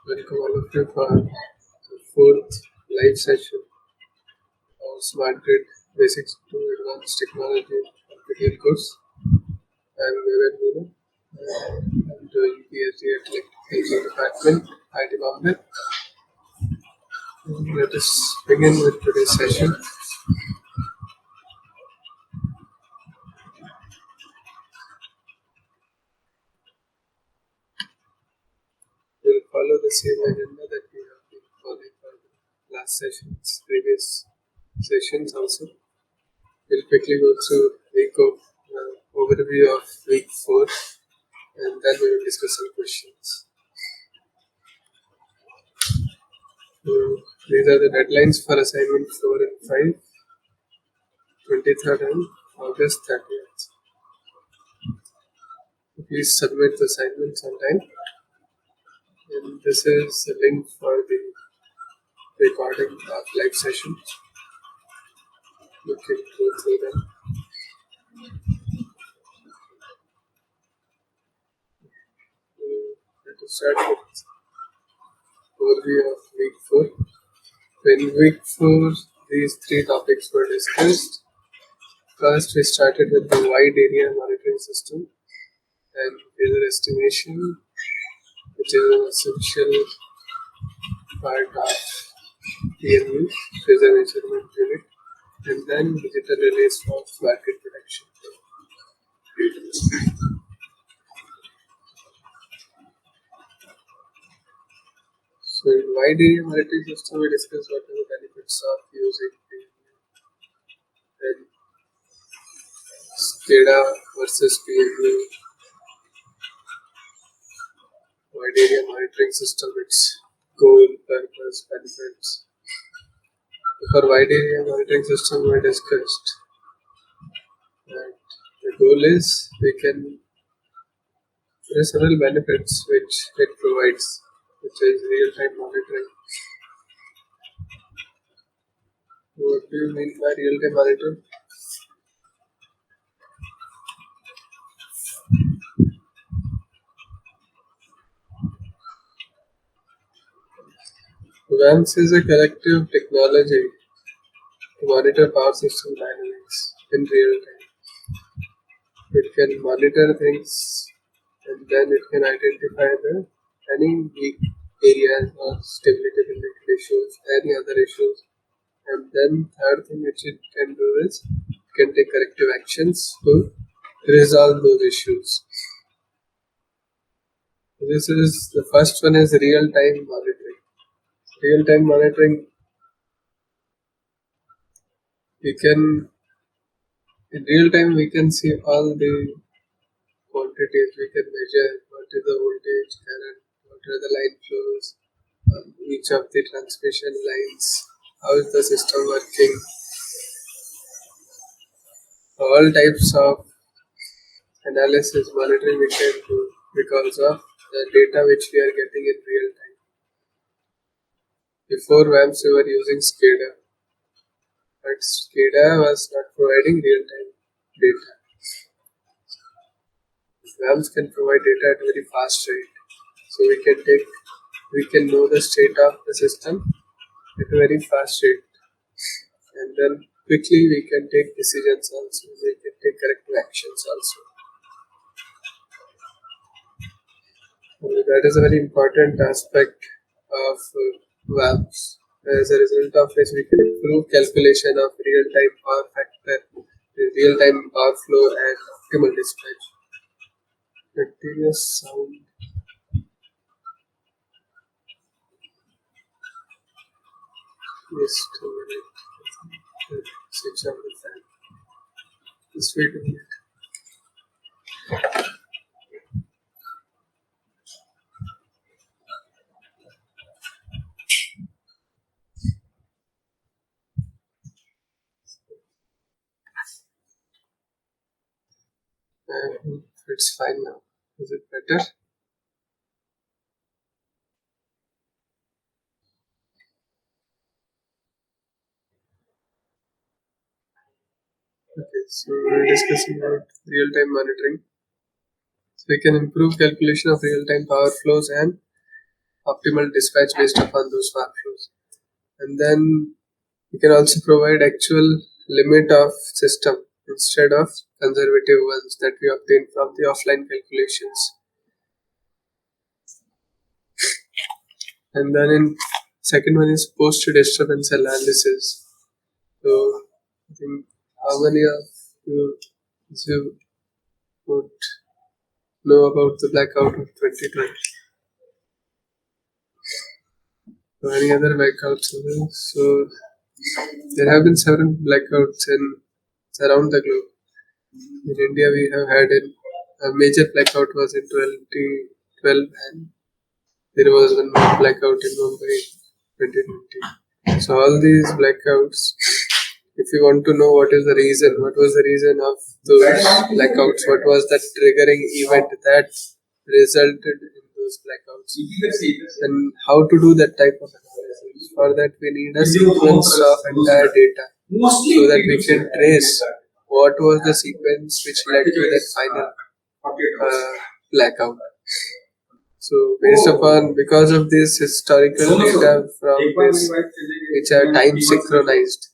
Welcome all of you for the fourth live session of Smart Grid Basics to Advanced Technology NPTEL course. I'm Vivek I'm doing PhD at Electrical Department, IT Bombay. Let us begin with today's session. We'll follow the same agenda that we have been following for the last sessions, previous sessions also. We'll quickly go through overview of week 4 and then we will discuss some questions. So these are the deadlines for assignment 4 and 5, 23rd and August 30th. So please submit the assignments on time. And this is the link for the recording of live session. You can go through them. Let us start with overview of week 4. In week 4, these 3 topics were discussed. First, we started with the wide area monitoring system and phasor estimation, which is an essential part of PMU, phasor measurement unit, and then digital relays for market protection. So in wide area monitoring system, we discussed what are the benefits of using PMU and SCADA versus PMU. Wide area monitoring system, its goal, purpose, benefits. For wide area monitoring system, we discussed that the goal is there are several benefits which it provides, which is real-time monitoring. What do you mean by real-time monitoring? WAMS is a collective technology to monitor power system dynamics in real time. It can monitor things and then it can identify any weak areas or stability related issues, any other issues, and then third thing which it can do is it can take corrective actions to resolve those issues. This is the first one is real-time monitoring. Real-time monitoring, in real time we can see all the quantities, we can measure what is the voltage, current, what are the line flows on each of the transmission lines, how is the system working, all types of analysis monitoring we can do because of the data which we are getting in real time. Before WAMS we were using SCADA, but SCADA was not providing real time data. WAMS can provide data at a very fast rate, so we can know the state of the system at a very fast rate, and then quickly we can take decisions also, we can take corrective actions also. And that is a very important aspect of WAMS. As a result of which we can improve calculation of real-time power factor, real-time power flow and optimal dispatch. Continuous sound. Just a minute. Switch on the fan. Just wait a minute. It's fine now. Is it better? Okay, so we're discussing about real-time monitoring. So we can improve calculation of real-time power flows and optimal dispatch based upon those workflows. And then you can also provide actual limit of system instead of conservative ones that we obtain from the offline calculations. And then in second one is post disturbance analysis. So I think how many of you would know about the blackout of 2020? So any other blackouts? So there have been several blackouts around the globe. In India, we have had a major blackout was in 2012, and there was one more blackout in Mumbai 2020. So all these blackouts, if you want to know what was the reason of those blackouts, what was the triggering event that resulted in those blackouts, and how to do that type of analysis. For that, we need a sequence of entire data so that we can trace what was the sequence which led to that final blackout. So because of this historical data from this, which are time synchronized,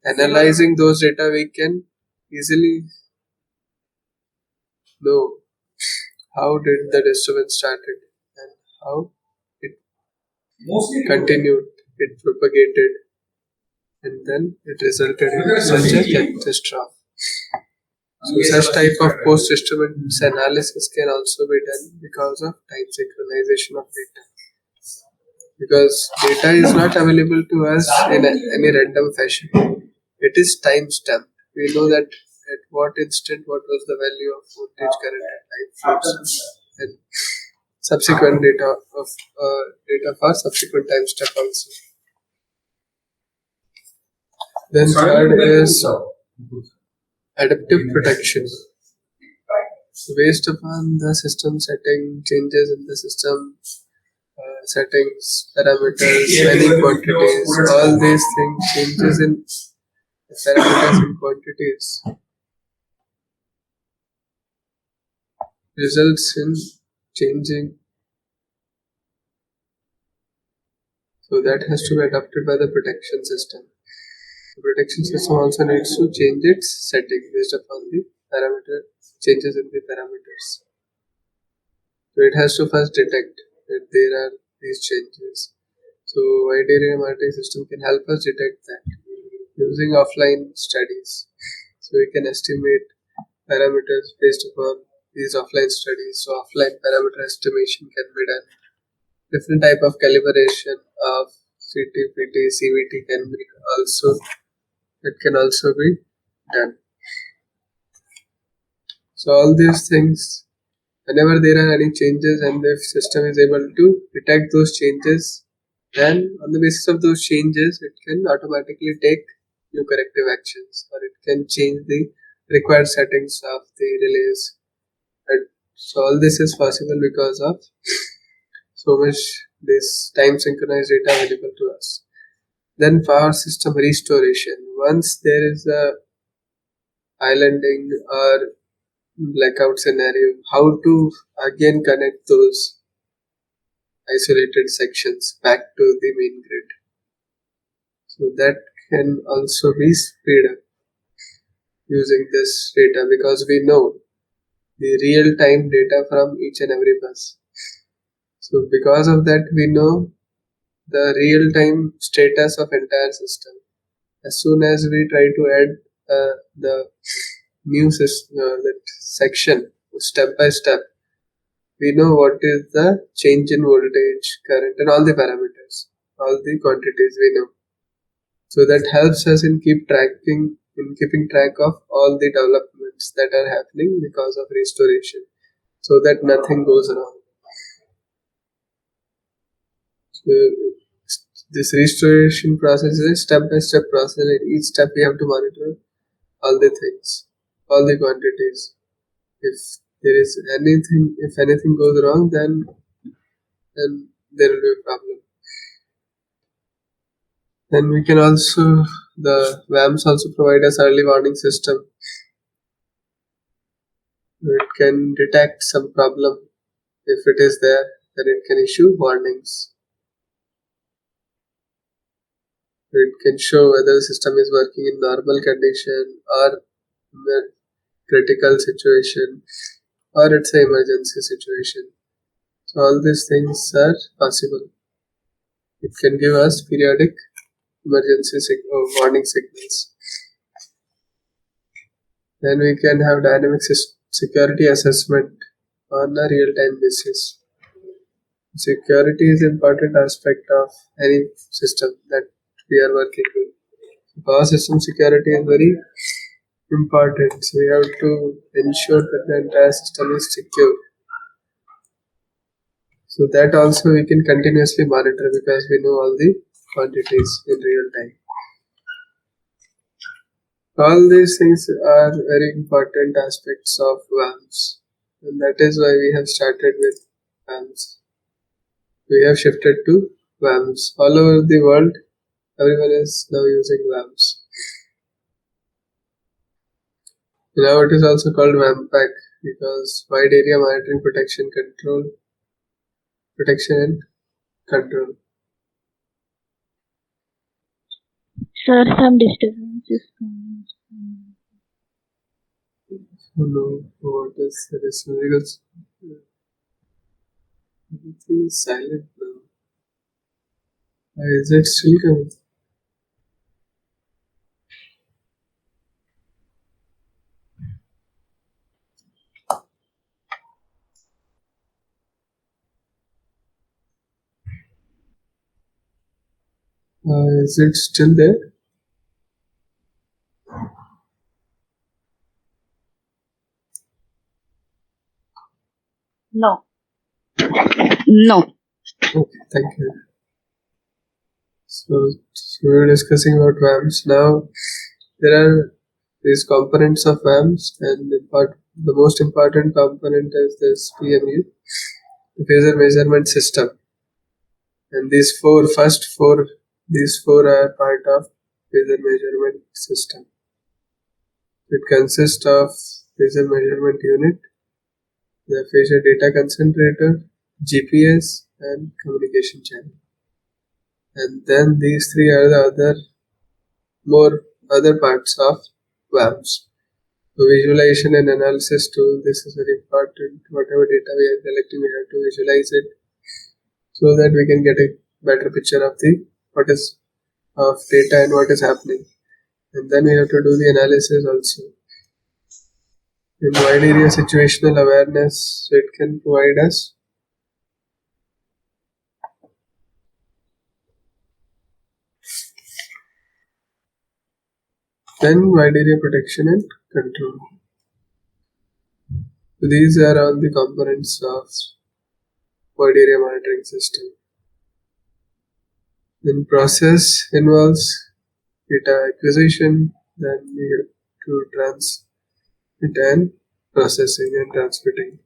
analyzing those data, we can easily know how did the disturbance started and how it continued, it propagated, and then it resulted in such a catastrophe. So such type of post-disturbance analysis can also be done because of time synchronization of data. Because data is not available to us in any random fashion. It is time stamped. We know that at what instant what was the value of voltage, current, and time flows, and subsequent data for subsequent time step also. Then third is adaptive protection. So based upon the system setting, changes in the system settings, parameters, many quantities, all these things, changes in parameters and quantities results in changing. So that has to be adopted by the protection system. The protection system also needs to change its setting based upon the parameter changes in the parameters. So it has to first detect that there are these changes. So wide area monitoring system can help us detect that using offline studies. So we can estimate parameters based upon these offline studies. So offline parameter estimation can be done. Different type of calibration of CT, PT, CVT can be also. It can also be done. So all these things, whenever there are any changes and the system is able to detect those changes, then on the basis of those changes, it can automatically take new corrective actions, or it can change the required settings of the relays. And so all this is possible because of so much this time synchronized data available to us. Then power system restoration. Once there is a islanding or blackout scenario, how to again connect those isolated sections back to the main grid. So that can also be speed up using this data because we know the real time data from each and every bus. So because of that, we know the real time status of entire system. As soon as we try to add the new system, that section step by step, we know what is the change in voltage, current, and all the parameters, all the quantities we know. So that helps us in keeping track of all the developments that are happening because of restoration, so that nothing goes wrong. So this restoration process is a step-by-step process. In each step, we have to monitor all the things, all the quantities. If anything goes wrong, then there will be a problem. Then we can also, the WAMS also provide us early warning system. It can detect some problem if it is there, then it can issue warnings. It can show whether the system is working in normal condition or in a critical situation or it's an emergency situation. So all these things are possible. It can give us periodic emergency warning signals. Then we can have dynamic security assessment on a real-time basis. Security is an important aspect of any system that we are working with. Power system security is very important. So we have to ensure that the entire system is secure. So that also we can continuously monitor because we know all the quantities in real time. All these things are very important aspects of WAMS, and that is why we have started with WAMS. We have shifted to WAMS. All over the world, everyone is now using WAMS. Now it is also called WAMPAC because Wide Area Monitoring Protection and Control. Sir, some disturbances coming. Oh no, what is the disturbance? Everything is silent now. Is it still coming? Is it still there? No. No. Okay, thank you. So we're discussing about WAMS. Now there are these components of WAMS, and the most important component is this PMU, the Phasor Measurement System. And these four are part of Phasor Measurement System. It consists of Phasor Measurement Unit, the Phasor Data Concentrator, GPS, and Communication Channel. And then these three are the other parts of WAMS. So visualization and analysis too, this is very important. Whatever data we are collecting, we have to visualize it so that we can get a better picture of data and what is happening. And then we have to do the analysis also. In wide area situational awareness, so it can provide us then wide area protection and control. So these are all the components of wide area monitoring system. Then process involves data acquisition, then we have to transmit and processing and transmitting.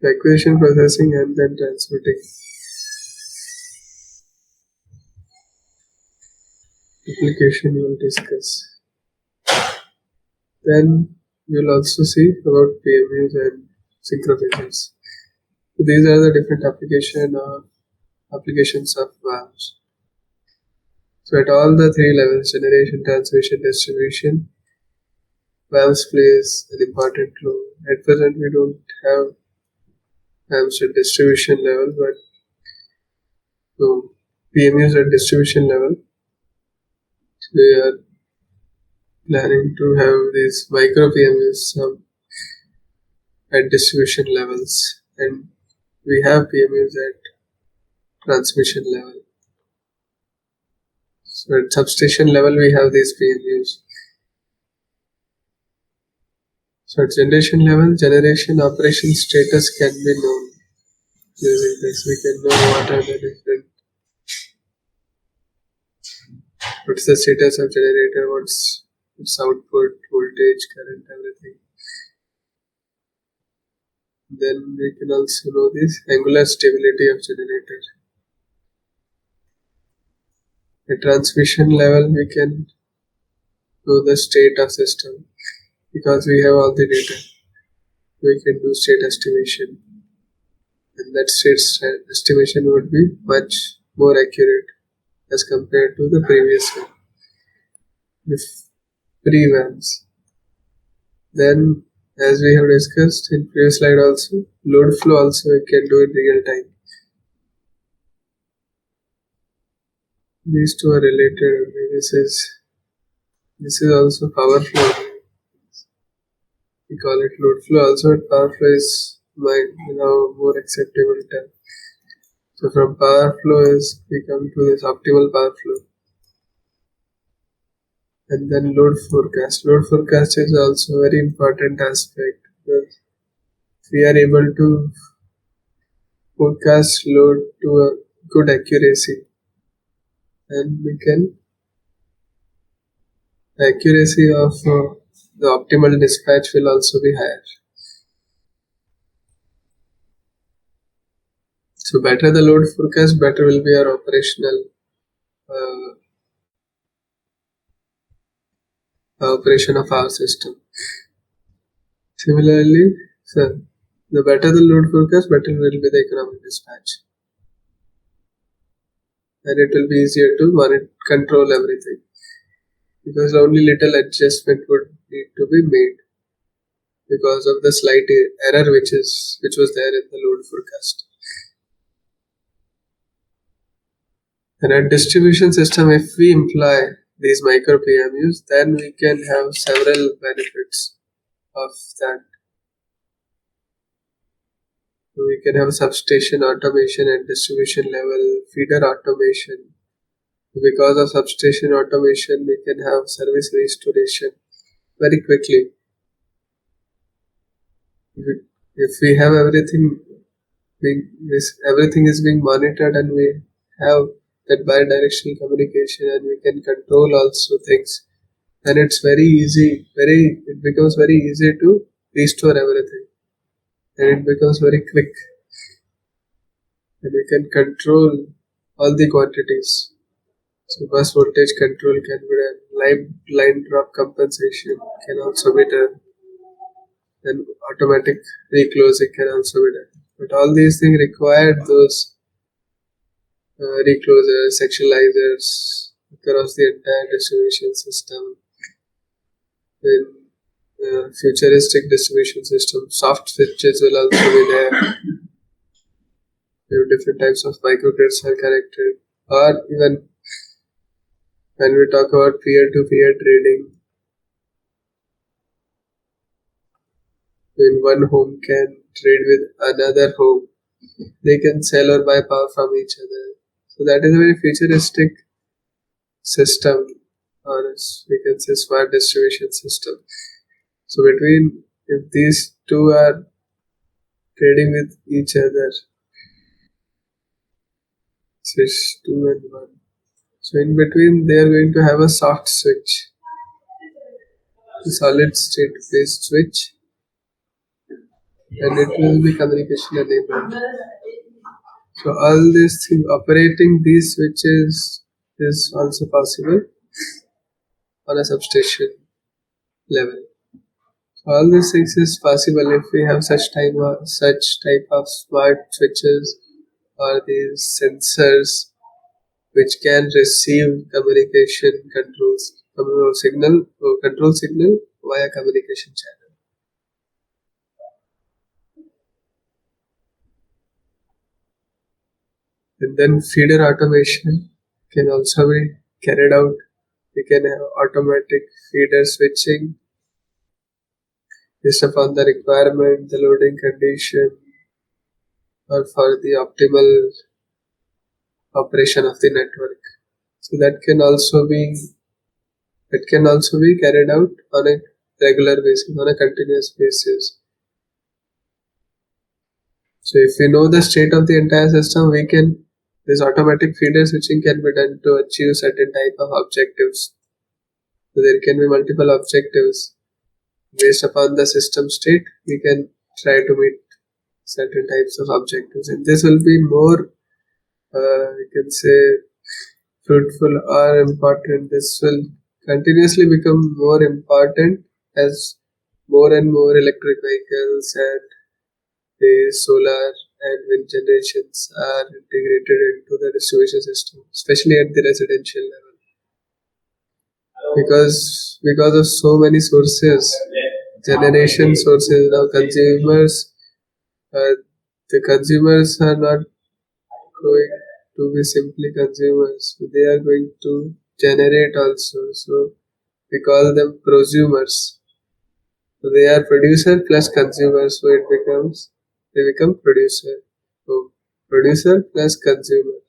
Acquisition, processing, and then transmitting. Application we will discuss. Then we will also see about PMUs and synchrophasors. So these are the different applications of WAMS. So at all the three levels, generation, transmission, distribution, WAMS plays an important role. At present we don't have WAMS at distribution level, but PMUs at distribution level. We are planning to have these micro PMUs at distribution levels, and we have PMUs at transmission level. So at substation level we have these PMUs. So at generation level, generation operation status can be known. Using this we can know what are the different, what's the status of generator, what's its output, voltage, current, everything. Then we can also know this angular stability of generator. At transmission level we can know the state of system because we have all the data. We can do state estimation. and that state estimation would be much more accurate as compared to the previous one, if pre-WAMS. Then, as we have discussed in previous slide also, load flow also we can do in real time. These two are related. This is also power flow. We call it load flow also, but power flow is more acceptable term. So from power flow is we come to this optimal power flow. And then load forecast. Load forecast is also a very important aspect because we are able to forecast load to a good accuracy, and we can the accuracy of the optimal dispatch will also be higher. So better the load forecast, better will be our operational operation of our system. Similarly, so the better the load forecast, better will be the economic dispatch, and it will be easier to control everything because only little adjustment would need to be made because of the slight error which was there in the load forecast. In a distribution system, if we employ these micro PMUs, then we can have several benefits of that. We can have substation automation at distribution level, feeder automation. Because of substation automation, we can have service restoration very quickly. If we have everything is being monitored and we have that bi-directional communication and we can control also things, then it becomes very easy to restore everything, and it becomes very quick, and we can control all the quantities. So bus voltage control can be done, line drop compensation can also be done, and automatic reclosing can also be done. But all these things require those reclosers, sectionalizers across the entire distribution system. In futuristic distribution system, soft switches will also be there. We have different types of microgrids are connected, or even when we talk about peer-to-peer trading, when one home can trade with another home, they can sell or buy power from each other. So that is a very futuristic system, or we can say smart distribution system. So if these two are trading with each other, switch 2 and 1. So in between they are going to have a soft switch, a solid state based switch, and it will be communication enabled. So all these things, operating these switches is also possible on a substation level. All these things is possible if we have such type of smart switches or these sensors which can receive communication control signal via communication channel. And then feeder automation can also be carried out. We can have automatic feeder switching based upon the requirement, the loading condition, or for the optimal operation of the network. So that can also be carried out on a regular basis, on a continuous basis. So if we know the state of the entire system, this automatic feeder switching can be done to achieve certain type of objectives. So there can be multiple objectives. Based upon the system state, we can try to meet certain types of objectives, and this will be more, you can say, fruitful or important. This will continuously become more important as more and more electric vehicles and the solar and wind generations are integrated into the distribution system, especially at the residential level. Because of so many sources, generation sources, now consumers, uh, the consumers are not going to be simply consumers, so they are going to generate also. So we call them prosumers. So they are producer plus consumer, so they become producer. So producer plus consumer,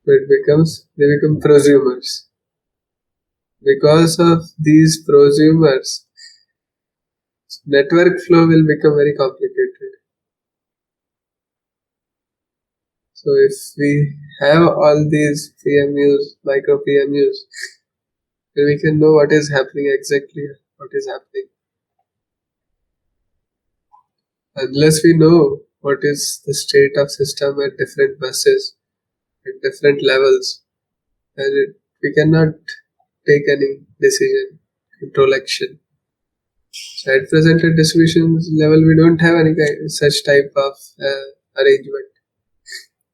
so they become prosumers. Because of these prosumers, network flow will become very complicated. So if we have all these PMUs, micro PMUs, then we can know what is happening exactly, what is happening. Unless we know what is the state of system at different buses, at different levels, then we cannot take any decision, control action. So at present at distribution level, we don't have any such type of arrangement.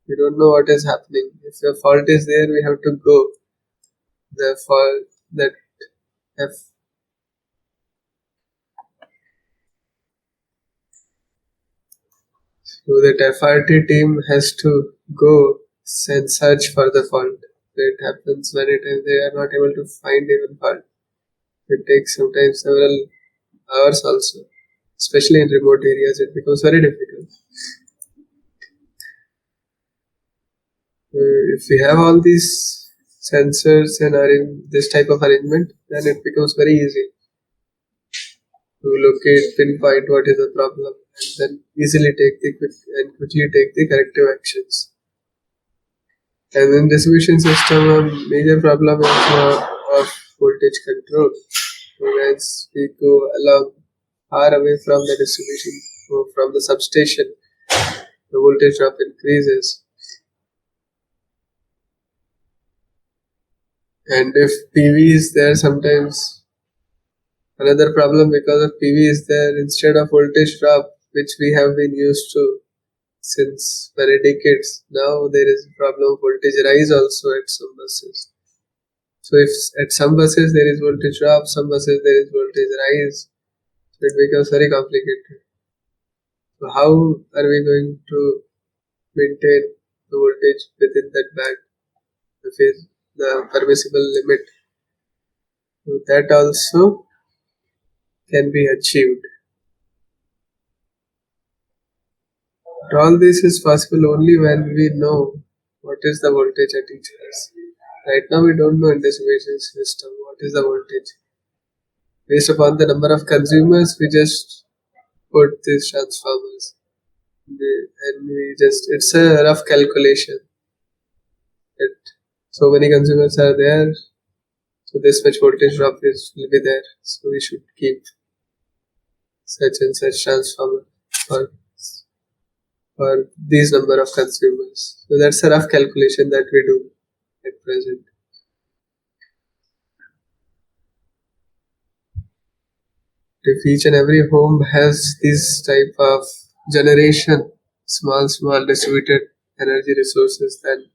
We don't know what is happening. If a fault is there, we have to go. The fault that F so that FRT team has to go and search for the fault. It happens many times they are not able to find even fault. It takes sometimes several hours also. Especially in remote areas, it becomes very difficult. If we have all these sensors and are in this type of arrangement, then it becomes very easy to locate, pinpoint what is the problem, and then easily quickly take the corrective actions. And in distribution system, a major problem is of voltage control. As we go along far away from the distribution, or from the substation, the voltage drop increases. And if PV is there, sometimes another problem because of PV is there, instead of voltage drop, which we have been used to since many decades, now there is a problem of voltage rise also at some buses. So if at some buses there is voltage drop, some buses there is voltage rise, so it becomes very complicated. So how are we going to maintain the voltage within that band, the permissible limit? So that also can be achieved. But all this is possible only when we know what is the voltage at each bus. Right now we don't know in distribution system what is the voltage. Based upon the number of consumers, we just put these transformers. And we just, it's a rough calculation that so many consumers are there, so this much voltage drop will be there. So we should keep such and such transformer for, for these number of consumers. So that's a rough calculation that we do at present. If each and every home has this type of generation, small distributed energy resources, then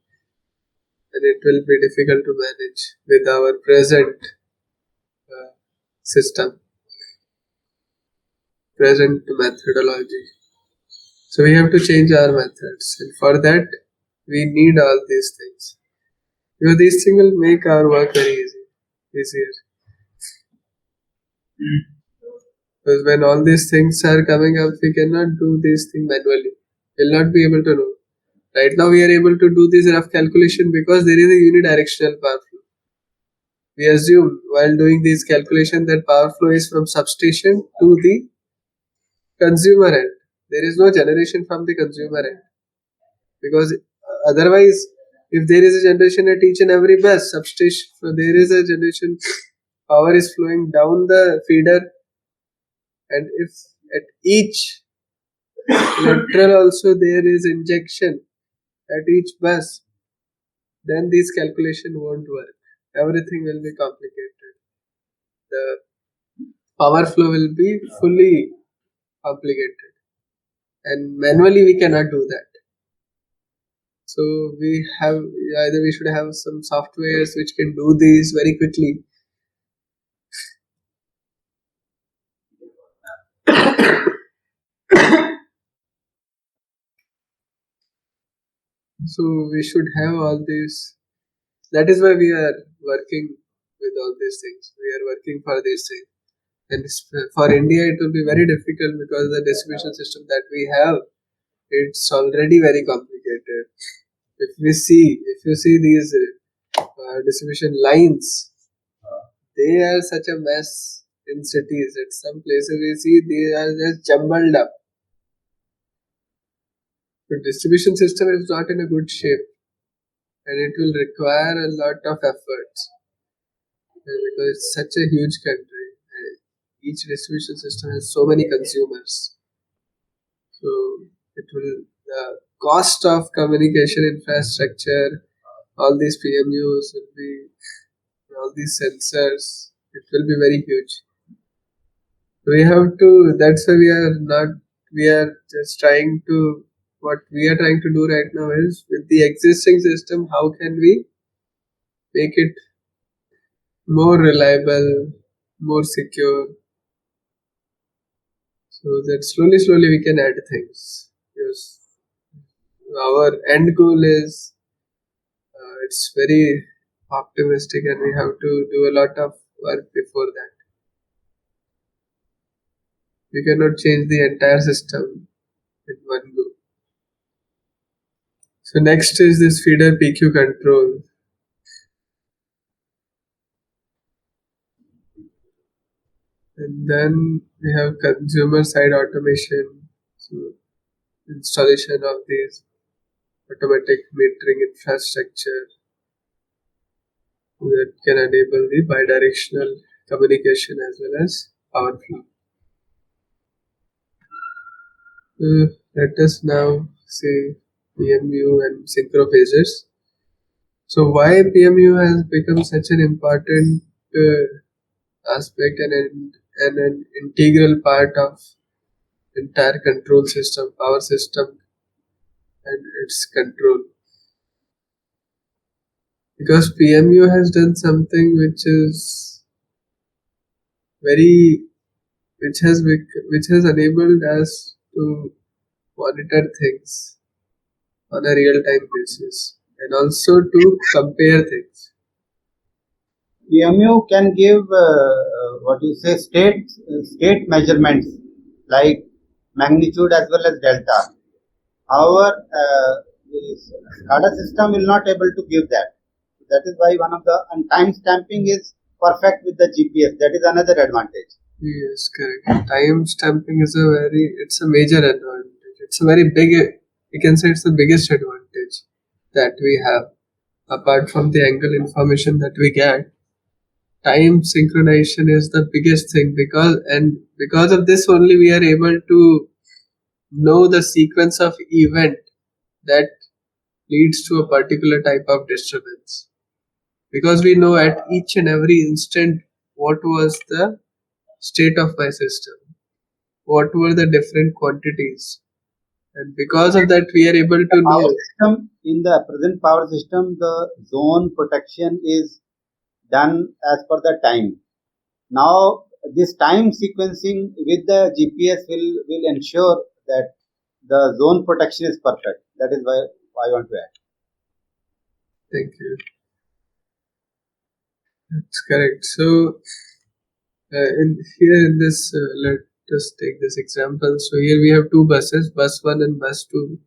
it will be difficult to manage with our present system, present methodology. So we have to change our methods, and for that we need all these things. Because these things will make our work very easier. Because when all these things are coming up, we cannot do these things manually. We'll not be able to know. Right now we are able to do this rough calculation because there is a unidirectional power flow. We assume while doing this calculation that power flow is from substation to the consumer end. There is no generation from the consumer end. Because otherwise, if there is a generation at each and every bus substation, so there is a generation, power is flowing down the feeder, and if at each lateral also there is injection at each bus, then this calculation won't work. Everything will be complicated. The power flow will be fully complicated. and manually we cannot do that. So we have either we should have some softwares which can do these very quickly. So we should have all these. That is why we are working with all these things. We are working for these things. And for India, it will be very difficult because the distribution system that we have, it's already very complicated. If you see these distribution lines, they are such a mess in cities. At some places we see they are just jumbled up. The distribution system is not in a good shape, and it will require a lot of efforts because it's such a huge country. Each distribution system has so many consumers, so it will the cost of communication infrastructure, all these PMUs will be, all these sensors, it will be very huge. We have to. That's why we are not. We are just trying to. What we are trying to do right now is with the existing system, how can we make it more reliable, more secure, so that slowly we can add things. Because our end goal is it's very optimistic, and we have to do a lot of work before that. We cannot change the entire system in one go. So next is this feeder PQ control. And then we have consumer side automation, so installation of these automatic metering infrastructure that can enable the bidirectional communication as well as power flow. Let us now see PMU and synchrophasors. So why PMU has become such an important aspect and an integral part of entire control system, power system, and its control. Because PMU has done something which is very, which has enabled us to monitor things on a real time basis and also to compare things. PMU can give what you say state measurements like magnitude as well as delta. However, this SCADA system will not able to give that. That is why one of the and time stamping is perfect with the GPS. That is another advantage. Yes, correct. Time stamping is it's a major advantage. It's a very big, we can say it's the biggest advantage that we have. Apart from the angle information that we get, time synchronization is the biggest thing because of this only we are able to know the sequence of event that leads to a particular type of disturbance. Because we know at each and every instant what was the state of my system, what were the different quantities, and because of that we are able to know. System, in the present power system, the zone protection is done as per the time. Now this time sequencing with the GPS will ensure that the zone protection is perfect. That is why I want to add. Thank you. That's correct. So in this, let us take this example. So here we have two buses, bus 1 and bus 2,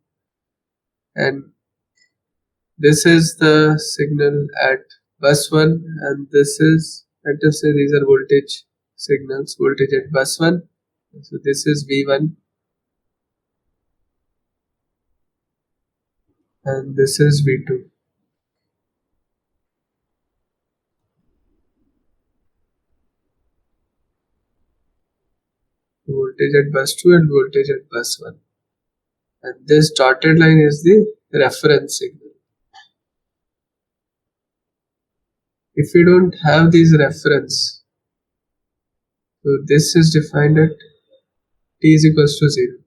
and this is the signal at bus 1, and this is, let us say these are voltage signals, voltage at bus 1. So this is V1 and this is V2. Voltage at bus 2 and voltage at bus 1. And this dotted line is the reference signal. If we don't have these reference, so this is defined at t is equals to 0.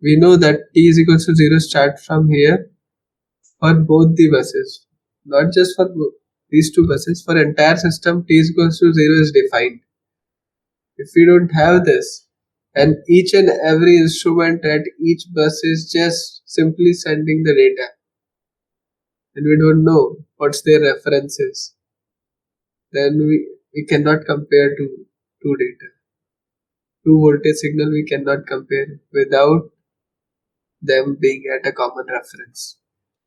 we know that t is equals to 0 start from here for both the buses, not just for these two buses. For entire system, t is equals to 0 is defined. If we don't have this, and each and every instrument at each bus is just simply sending the data, and we don't know what's their references, then we cannot compare two data. Two voltage signal we cannot compare without them being at a common reference.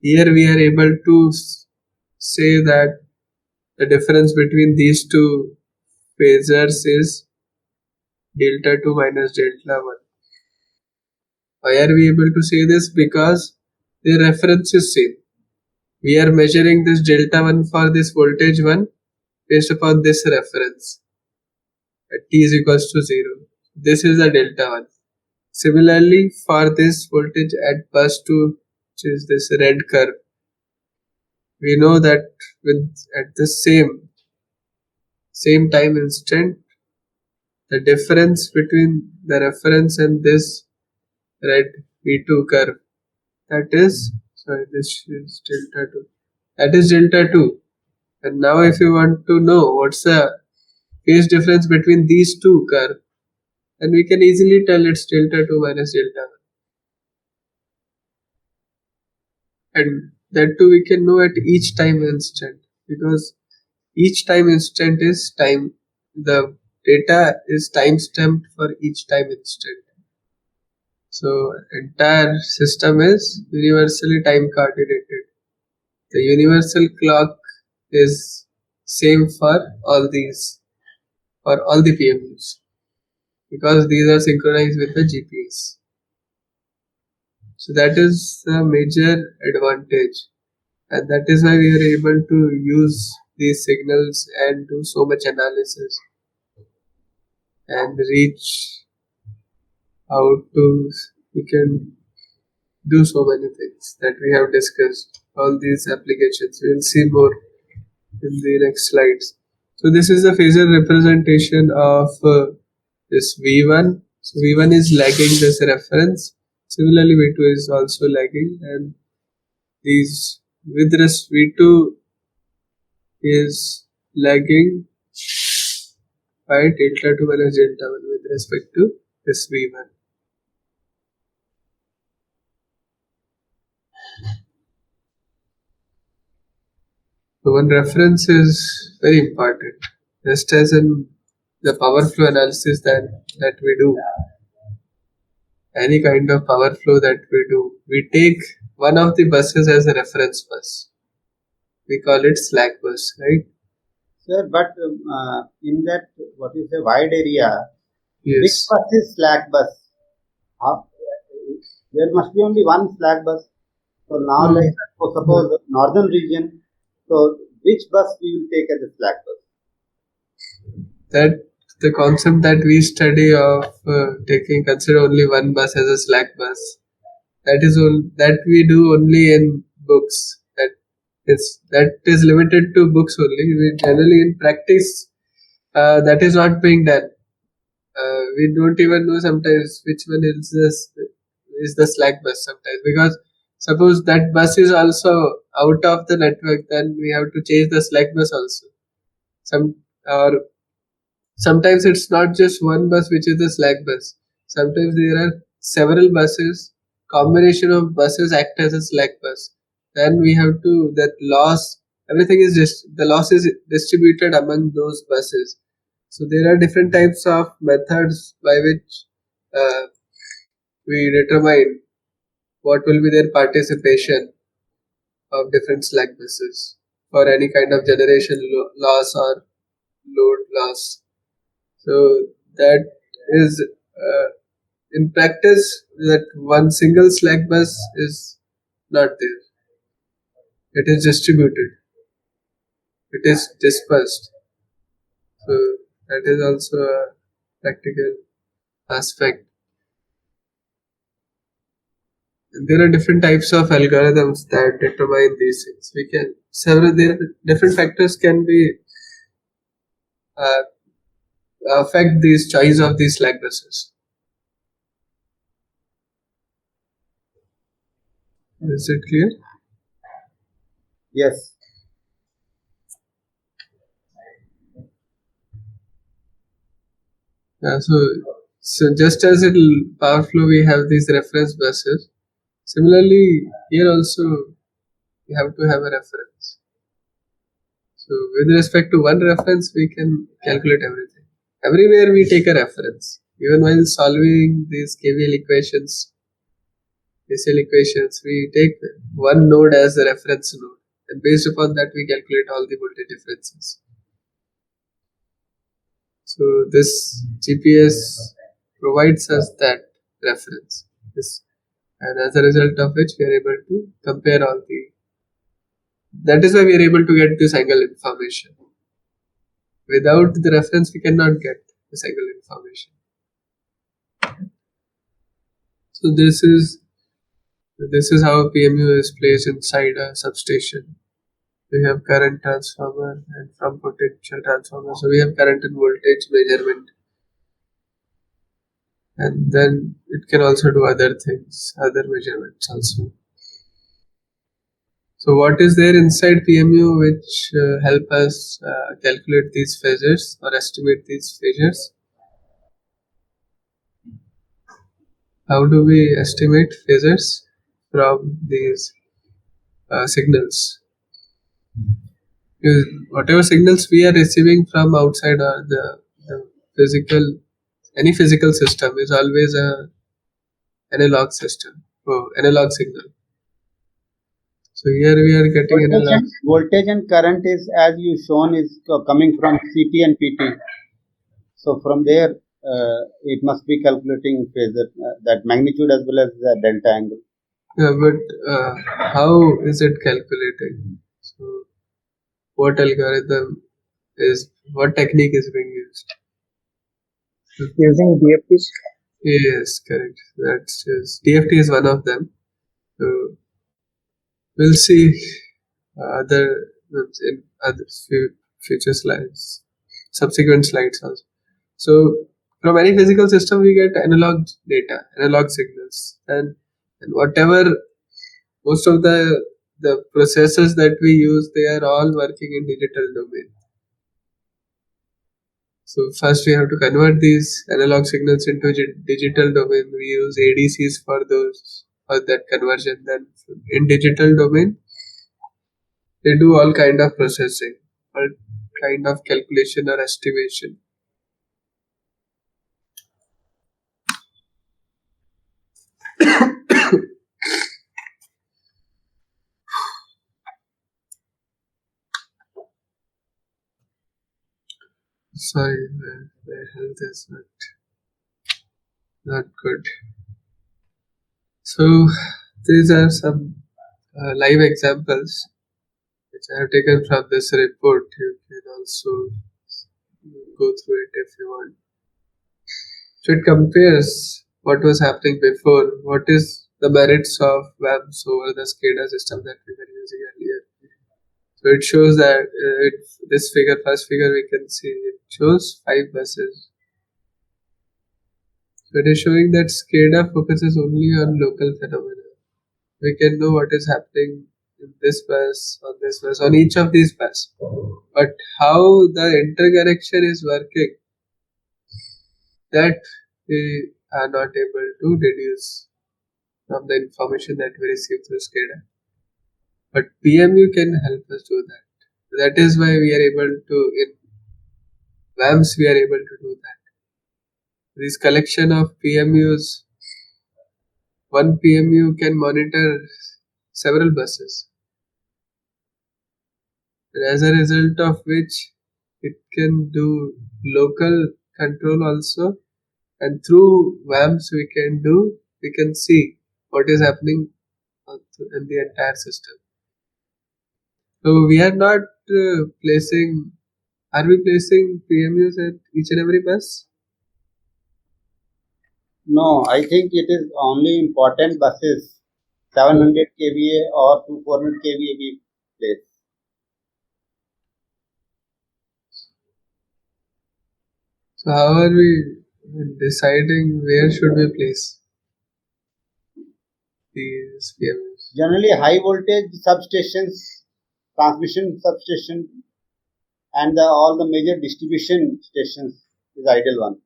Here we are able to say that the difference between these two phasors is delta 2 minus delta 1. Why are we able to say this? Because the reference is same. We are measuring this delta 1 for this voltage 1 based upon this reference at t is equals to 0. This is the delta 1. Similarly, for this voltage at bus 2, which is this red curve, we know that with at the same time instant, the difference between the reference and this red V2 curve, that is, sorry, this is delta 2. That is delta 2. And now if you want to know what's the phase difference between these two curves, then we can easily tell it's delta 2 minus delta 1. And that too we can know at each time instant, because each time instant is time, the data is time stamped for each time instant. So entire system is universally time coordinated. The universal clock is same for all the PMUs, because these are synchronized with the GPS. So that is the major advantage, and that is why we are able to use these signals and do so much analysis and reach out to, we can do so many things that we have discussed, all these applications. We will see more in the next slides. So this is the phasor representation of this V1. So V1 is lagging this reference. Similarly, V2 is also lagging, and these with this V2 is lagging by delta 2 minus delta 1 with respect to this V1. So one reference is very important, just as in the power flow analysis that we do. Any kind of power flow that we do, we take one of the buses as a reference bus. We call it slack bus, right? Sir, but in that, what is the wide area, which Yes. bus is slack bus? There must be only one slack bus. So now, like suppose northern region, so which bus we will take as a slack bus? That the concept that we study of consider only one bus as a slack bus, that we do only in books. That is limited to books only. We generally in practice that is not being done. We don't even know sometimes which one is the slack bus sometimes, because suppose that bus is also out of the network, then we have to change the slack bus also. Or sometimes it's not just one bus which is the slack bus. Sometimes there are several buses. Combination of buses act as a slack bus. Then we have to that loss. Everything is just the loss is distributed among those buses. So there are different types of methods by which uh, we determine what will be their participation of different slack buses for any kind of generation loss or load loss. So that is in practice that one single slack bus is not there. It is distributed. It is dispersed. So that is also a practical aspect. And there are different types of algorithms that determine these things. Different factors can be uh, affect these choice of these slack buses. Is it clear? Yes. Yeah, so just as in power flow we have these reference buses, similarly here also we have to have a reference. So with respect to one reference we can calculate everything. Everywhere we take a reference. Even while solving these KVL equations, KCL equations, we take one node as a reference node, and based upon that we calculate all the voltage differences. So this GPS provides us that reference. This, and as a result of which we are able to compare all the. That is why we are able to get this angle information. Without the reference, we cannot get this angle information. So this is how PMU is placed inside a substation. We have current transformer and from potential transformer. So we have current and voltage measurement, and then it can also do other things, other measurements also. So what is there inside PMU which help us calculate these phasors or estimate these phasors? How do we estimate phasors from these signals? Because whatever signals we are receiving from outside or the physical, any physical system is always a analog system, analog signal. So here we are getting analog. Voltage and current is, as you shown, is coming from CT and PT. So from there, it must be calculating phasor, that magnitude as well as the delta angle. Yeah, but how is it calculating? So what algorithm is, what technique is being used? Using DFTs? Yes, correct. That's just DFT is one of them. So we'll see other in other future slides, subsequent slides also. So from any physical system we get analog data, analog signals, and whatever most of the processors that we use, they are all working in digital domain. So first we have to convert these analog signals into digital domain. We use ADCs for that conversion. Then in digital domain, they do all kind of processing, all kind of calculation or estimation. Sorry, my health is not good. So these are some live examples which I have taken from this report. You can also go through it if you want. So it compares what was happening before, what is the merits of WAMS over the SCADA system that we were using earlier. So it shows that this figure, first figure we can see, it shows 5 buses. So it is showing that SCADA focuses only on local phenomena. We can know what is happening in this bus, on each of these buses. But how the interconnection is working, that we are not able to deduce from the information that we receive through SCADA. But PMU can help us do that. That is why we are able to, in WAMS, we are able to do that. This collection of PMUs, one PMU can monitor several buses. And as a result of which, it can do local control also. And through WAMS, we can see what is happening in the entire system. So we are not placing. Are we placing PMUs at each and every bus? No, I think it is only important buses, 700 kVA or 400 kVA we place. So how are we deciding where should we place these PMUs? Generally, high voltage substations, transmission substation, and all the major distribution stations is ideal one.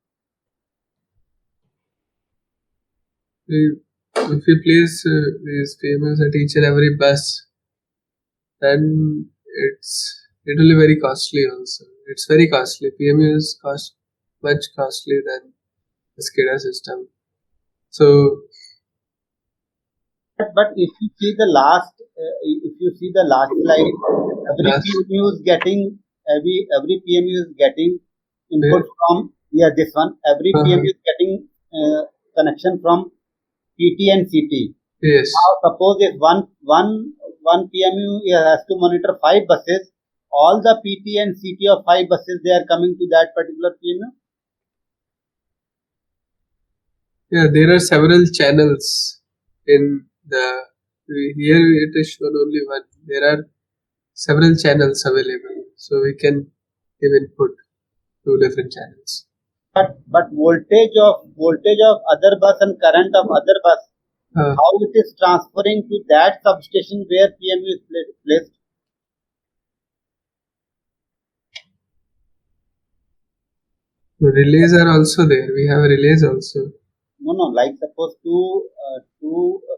If we place these PMUs at each and every bus, then it will be very costly also. It's very costly. PMUs cost much costly than the SCADA system. So But if you see the last, slide, every last, PMU is getting input yeah, from this one. Every PMU is getting connection from PT and CT. yes, Now, suppose if one PMU has to monitor 5 buses, all the PT and CT of 5 buses they are coming to that particular PMU. yeah. There are several channels in the. Here it is shown only one. There are several channels available, so we can give input to different channels. But voltage of other bus and current of other bus, how it is transferring to that substation where PMU is placed? Relays are also there. We have relays also. No. Like suppose two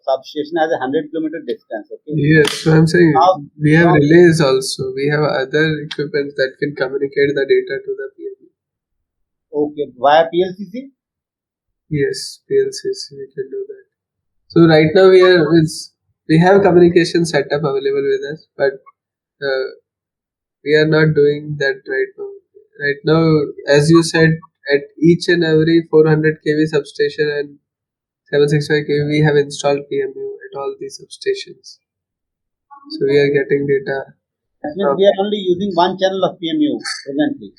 substation has a 100-kilometer distance. Okay. Yes, so I'm saying Now, we have relays also. We have other equipment that can communicate the data to the PMU. okay, via PLCC. Yes, PLCs, we can do that. So right now we have communication setup available with us, but we are not doing that right now. Right now, as you said, at each and every 400 kV substation and 765 kV, we have installed PMU at all these substations. So we are getting data. That means we are only using one channel of PMU presently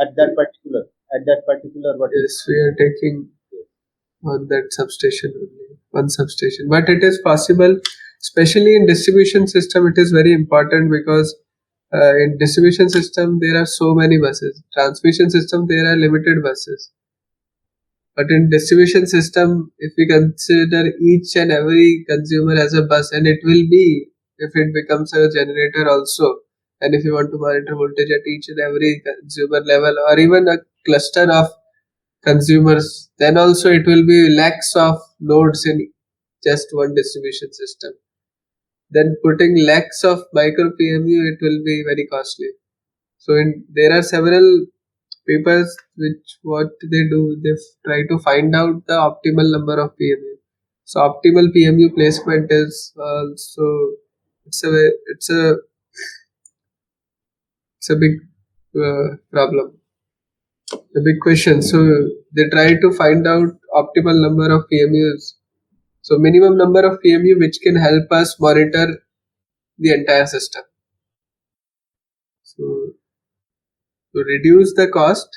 at that particular Yes, we are taking on that substation only, one substation. But it is possible, especially in distribution system, it is very important because in distribution system there are so many buses. Transmission system there are limited buses. But in distribution system, if we consider each and every consumer as a bus, and it will be if it becomes a generator also, and if you want to monitor voltage at each and every consumer level, or even a cluster of consumers, then also it will be lakhs of nodes in just one distribution system. Then putting lakhs of micro PMU, it will be very costly. So there are several papers which what they do, they try to find out the optimal number of PMU. So optimal PMU placement is also it's a it's a it's a big problem. The big question. So they try to find out optimal number of PMUs. So minimum number of PMU which can help us monitor the entire system. So to reduce the cost,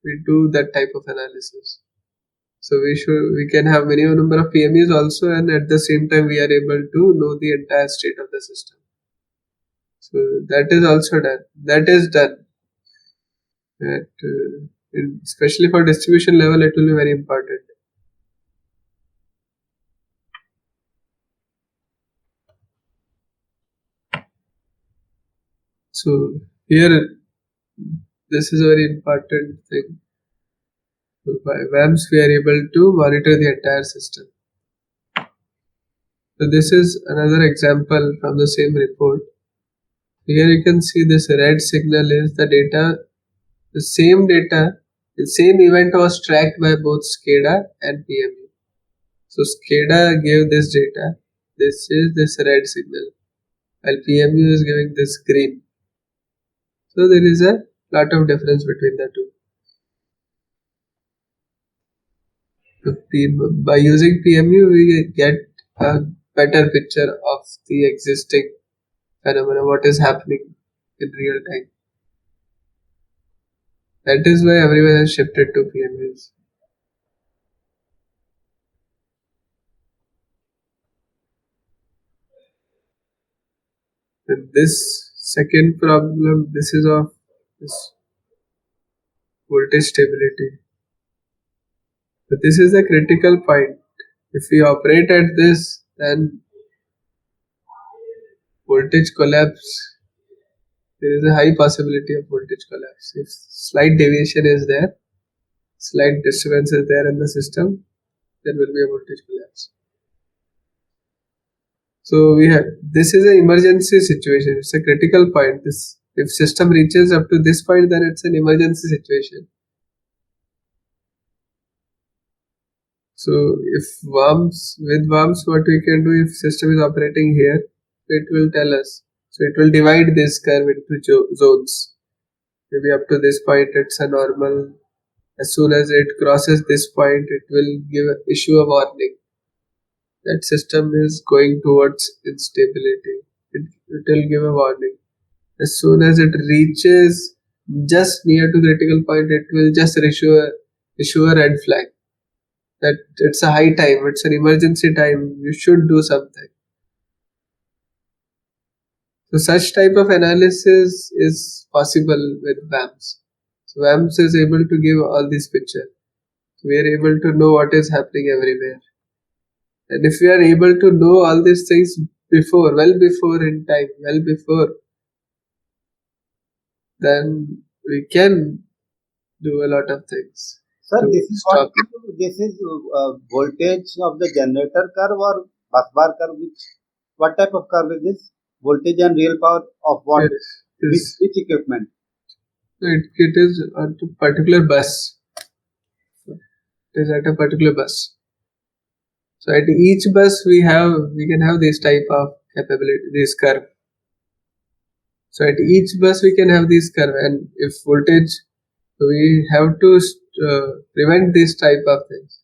we do that type of analysis. So we can have minimum number of PMUs also, and at the same time we are able to know the entire state of the system. So that is also done. That is done. Especially for distribution level, it will be very important. So here, this is a very important thing. So by WAMS, we are able to monitor the entire system. So this is another example from the same report. Here you can see this red signal is the data, the same event was tracked by both SCADA and PMU. So SCADA gave this data. This is this red signal, while PMU is giving this green. So there is a lot of difference between the two. By using PMU, we get a better picture of the existing phenomena, what is happening in real time. That is why everyone has shifted to PMUs. And this second problem, this is of this voltage stability. But this is a critical point. If we operate at this, then voltage collapse, there is a high possibility of voltage collapse. If slight deviation is there, slight disturbance is there in the system, there will be a voltage collapse. So this is an emergency situation. It's a critical point. If system reaches up to this point, then it's an emergency situation. So with WAMS, what we can do if system is operating here, it will tell us. So it will divide this curve into zones. Maybe up to this point it's a normal. As soon as it crosses this point, it will issue a warning that system is going towards instability. It will give a warning. As soon as it reaches just near to critical point, it will just issue a red flag that it's a high time, it's an emergency time, you should do something. So such type of analysis is possible with WAMS. So WAMS is able to give all these picture. We are able to know what is happening everywhere. And if we are able to know all these things well before in time, then we can do a lot of things. Sir, this is voltage of the generator curve or bus bar curve. What type of curve is this? Voltage and real power of what? Yes. Which equipment? It is at a particular bus. It is at a particular bus. So at each bus we can have this type of capability, this curve. So at each bus we can have this curve, and if voltage, we have to prevent this type of things.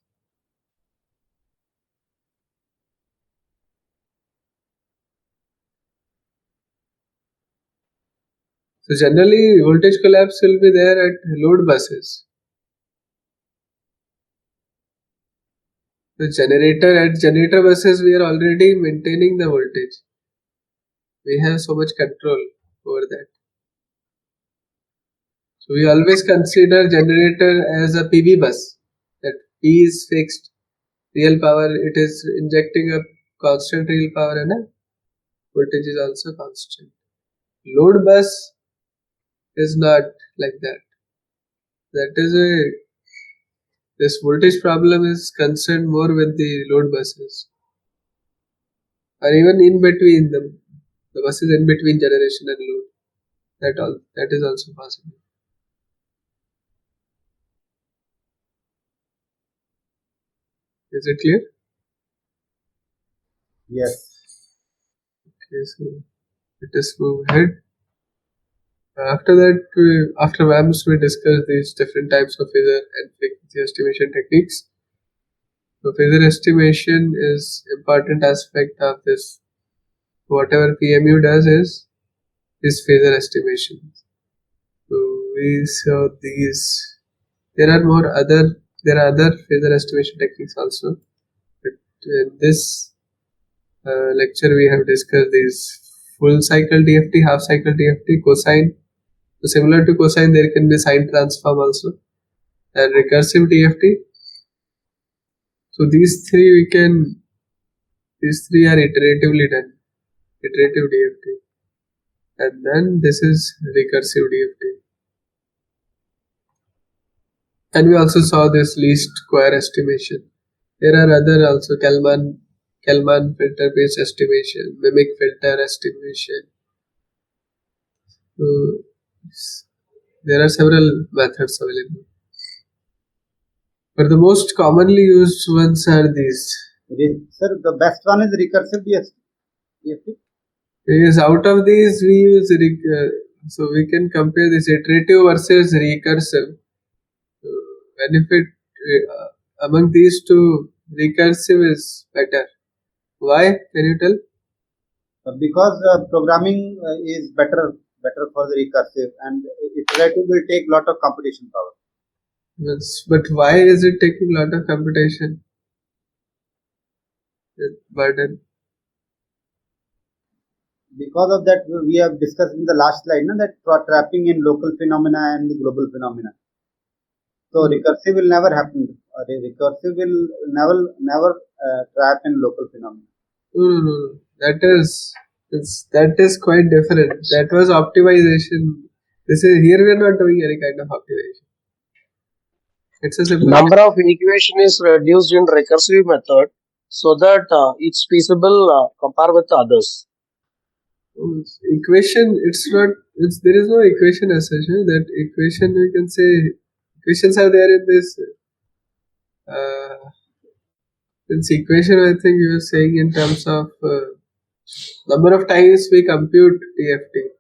So generally voltage collapse will be there at load buses. The generator buses, we are already maintaining the voltage. We have so much control over that. So we always consider generator as a PV bus. That P is fixed, real power, it is injecting a constant real power and a voltage is also constant. Load bus is not like that. This voltage problem is concerned more with the load buses. Or even in between the buses in between generation and load. That is also possible. Is it clear? Yes. Okay, so let us move ahead. After that, after WAMS, we discussed these different types of phasor and frequency estimation techniques. So phasor estimation is important aspect of this. Whatever PMU does is phasor estimation. So we saw these. There are other phasor estimation techniques also. But in this lecture, we have discussed these full cycle DFT, half cycle DFT, cosine. So similar to cosine, there can be sine transform also, and recursive DFT. So these three are iteratively done, iterative DFT, and then this is recursive DFT. And we also saw this least square estimation. There are other also Kalman filter based estimation, mimic filter estimation. So there are several methods available. But the most commonly used ones are these. Sir, the best one is recursive DFT. Yes, out of these we use so we can compare this iterative versus recursive. So benefit among these two, recursive is better. Why? Can you tell? Because programming is better for the recursive, and iterative will take lot of computation power. But why is it taking a lot of computation? Burden. Because of that, we have discussed in the last slide, that trapping in local phenomena and the global phenomena. So recursive will never happen. Recursive will never trap in local phenomena. No. That is That is quite different. That was optimization. This is here we are not doing any kind of optimization. It's a simple. Number of equation is reduced in recursive method so that it's feasible compare with others. Equation, it's not, there is no equation as such. That equation, we can say, equations are there in this. This equation, I think you are saying in terms of number of times we compute DFT.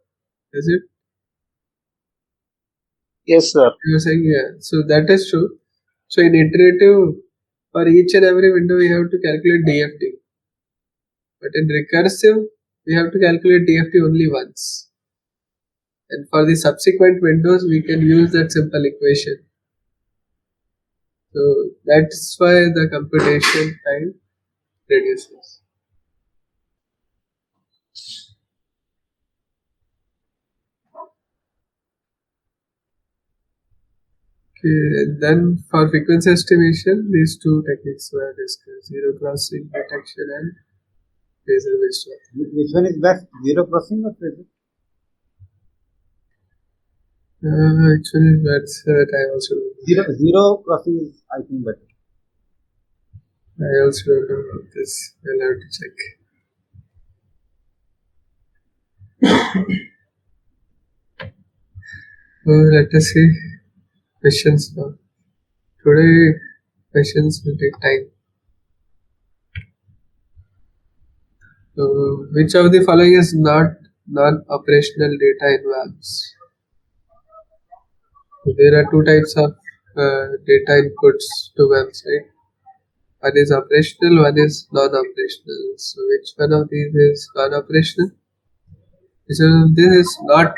Is it? Yes, sir. You are saying, yeah. So that is true. So in iterative, for each and every window, we have to calculate DFT. But in recursive, we have to calculate DFT only once. And for the subsequent windows, we can use that simple equation. So that's why the computation time reduces. Okay, and then for frequency estimation, these two techniques were discussed: zero crossing detection and phasor based one. Which one is best, zero crossing or phasor? Actually, that's that I also don't know. Zero crossing is, I think, better. I also don't know about this. I'll have to check. Let us see questions now. Today, questions will take time. So, which of the following is not non-operational data in WAMS? So there are two types of data inputs to WAMS, right? One is operational, one is non-operational. So which one of these is non-operational? So this is not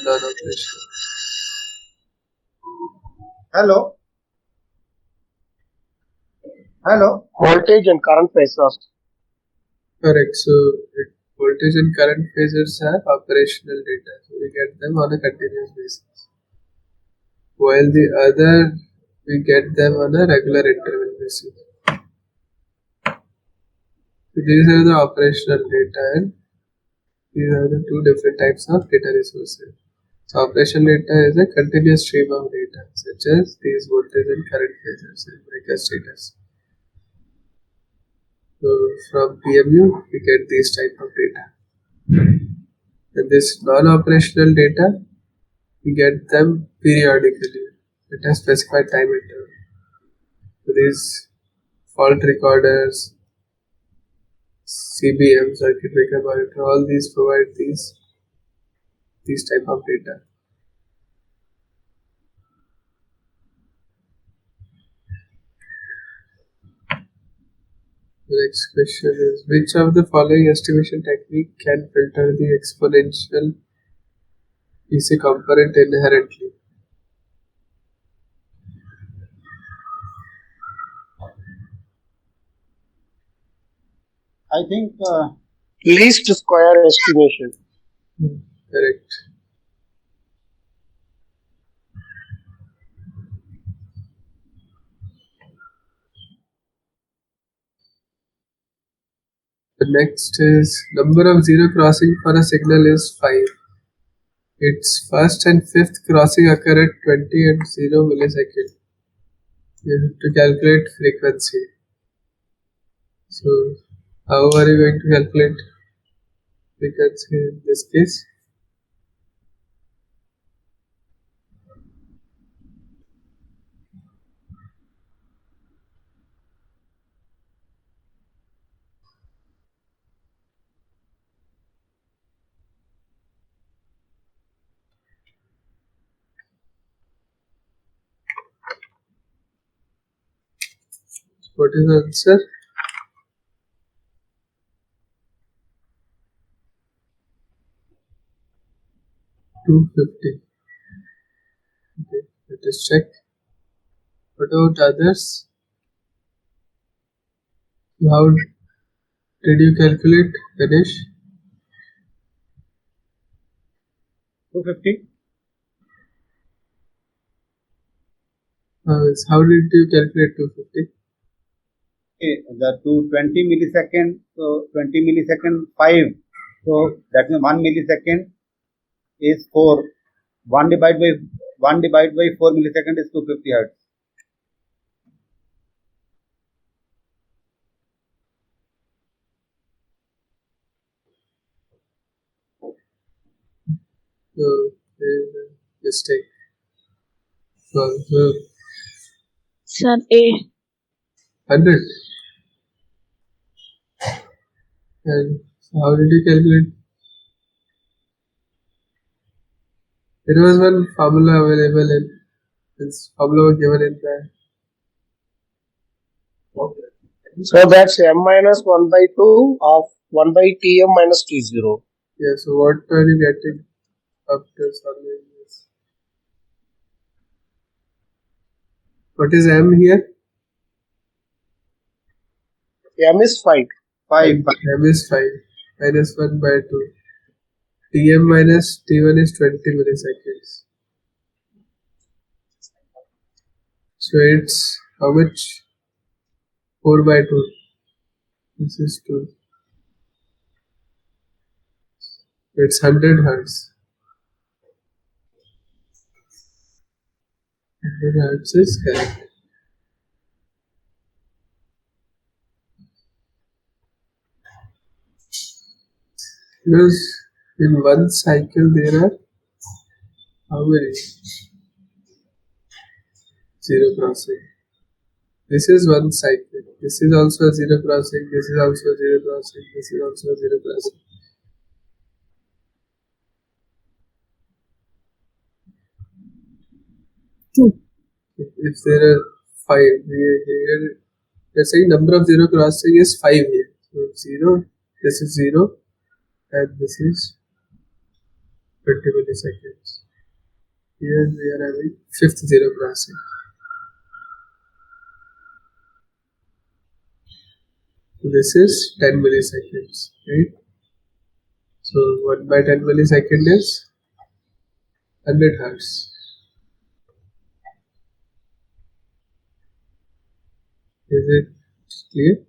non-operational. Hello? Hello? Voltage and current phasors. Correct. So voltage and current phasors are operational data. So we get them on a continuous basis. While the other, we get them on a regular interval basis. So these are the operational data, and these are the two different types of data resources. So operational data is a continuous stream of data, such as these voltage and current phasors and breaker status. So from PMU, we get these type of data. And this non-operational data, we get them periodically at a specified time interval. So these fault recorders, CBM, circuit breaker monitor, all these provide these type of data. The next question is, which of the following estimation technique can filter the exponential PC component inherently? I think Least square estimation. Correct. The next is, number of zero crossing for a signal is 5. Its first and fifth crossing occur at 20 and 0 millisecond. You have to calculate frequency. So how are you going to calculate frequency in this case? What is the answer? 250. Okay, let us check. What about others? How did you calculate, Ganesh? 250. How did you calculate 250? Okay, the 20 millisecond, so 20 millisecond 5 So that means 1 millisecond is 4. 1 divided by 4 millisecond is 250 hertz. No, there is a mistake. So, Sir, A. 100. And how did you calculate? There was one formula available in this formula was given in the So that's m minus 1 by 2 of 1 by Tm minus T0. yeah. So what are you getting after solving this? What is m here? M is 5. 5. M is 5 minus 1 by 2. Tm minus T1 is 20 milliseconds. So it's how much? 4 by 2. This is 2. It's 100 hertz. 100 hertz is correct. Because in one cycle there are how many? Zero crossing. This is one cycle. This is also a zero crossing. This is also a zero crossing. This is also a zero crossing. If there are 5 here, we're saying number of zero crossing is 5 here. So 0, this is 0, and this is 20 milliseconds. Here we are having fifth zero crossing. So this is 10 milliseconds, right? So 1 by 10 millisecond is 100 hertz. Is it clear?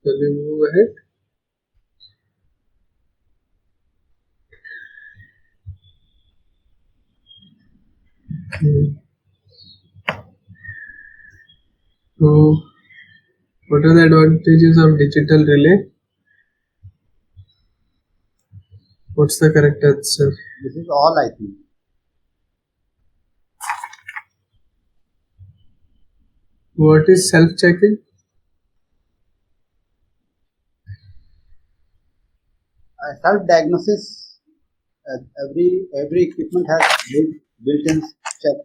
Shall we move ahead? Okay. So, what are the advantages of digital relay? What's the correct answer? This is all I think. What is self-checking? Self-diagnosis. Every equipment has built-in check.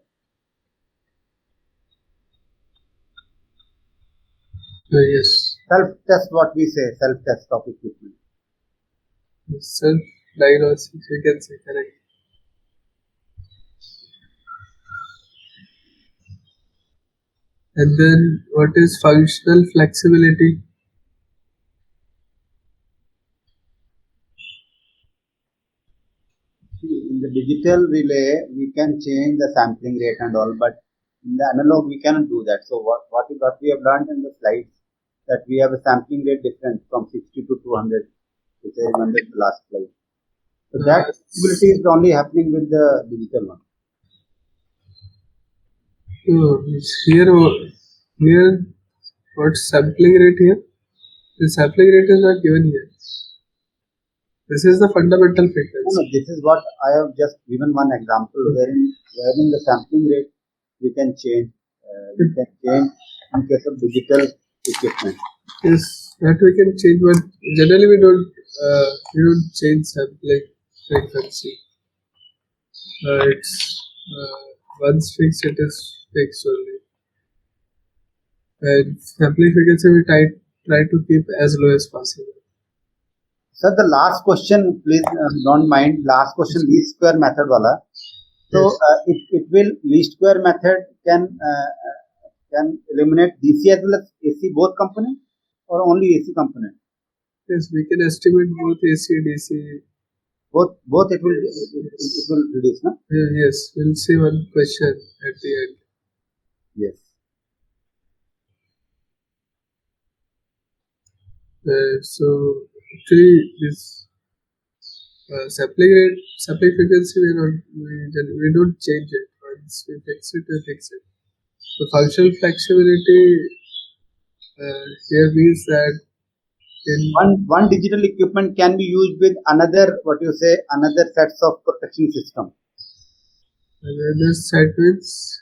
Yes. Self-test, what we say, self-test of equipment. Self-diagnosis, you can say, correct. And then, what is functional flexibility? See, in the digital relay, we can change the sampling rate and all, but in the analog, we cannot do that. So what we have learned in the slides, that we have a sampling rate difference from 60 to 200, which I remember the last slide. So that flexibility is only happening with the digital one. Oh, here, what's sampling rate here? The sampling rate is not given here. This is the fundamental frequency. No, this is what I have just given one example, wherein the sampling rate we can change. In case of digital equipment. Yes, that we can change, but generally we don't change sampling frequency. It's once fixed, it is fixed only. And sampling frequency we try to keep as low as possible. Sir, the last question, please don't mind. Last question, least square method wala. So it will least square method can eliminate DC as well as AC both component or only AC component? Yes, we can estimate both AC, DC. Both it will reduce, no? Yes, we'll see one question at the end. Yes. So actually this supply frequency we don't change it. Once we fix it, we fix it. So functional flexibility here means that in One digital equipment can be used with another, another sets of protection system. another side means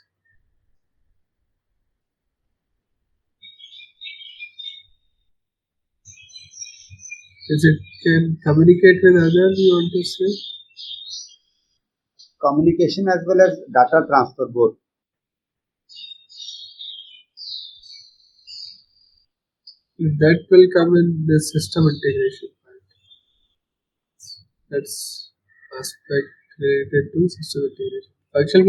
is it can communicate with others, you want to say? Communication as well as data transfer both. That will come in the system integration part. That's aspect related to system integration. Functional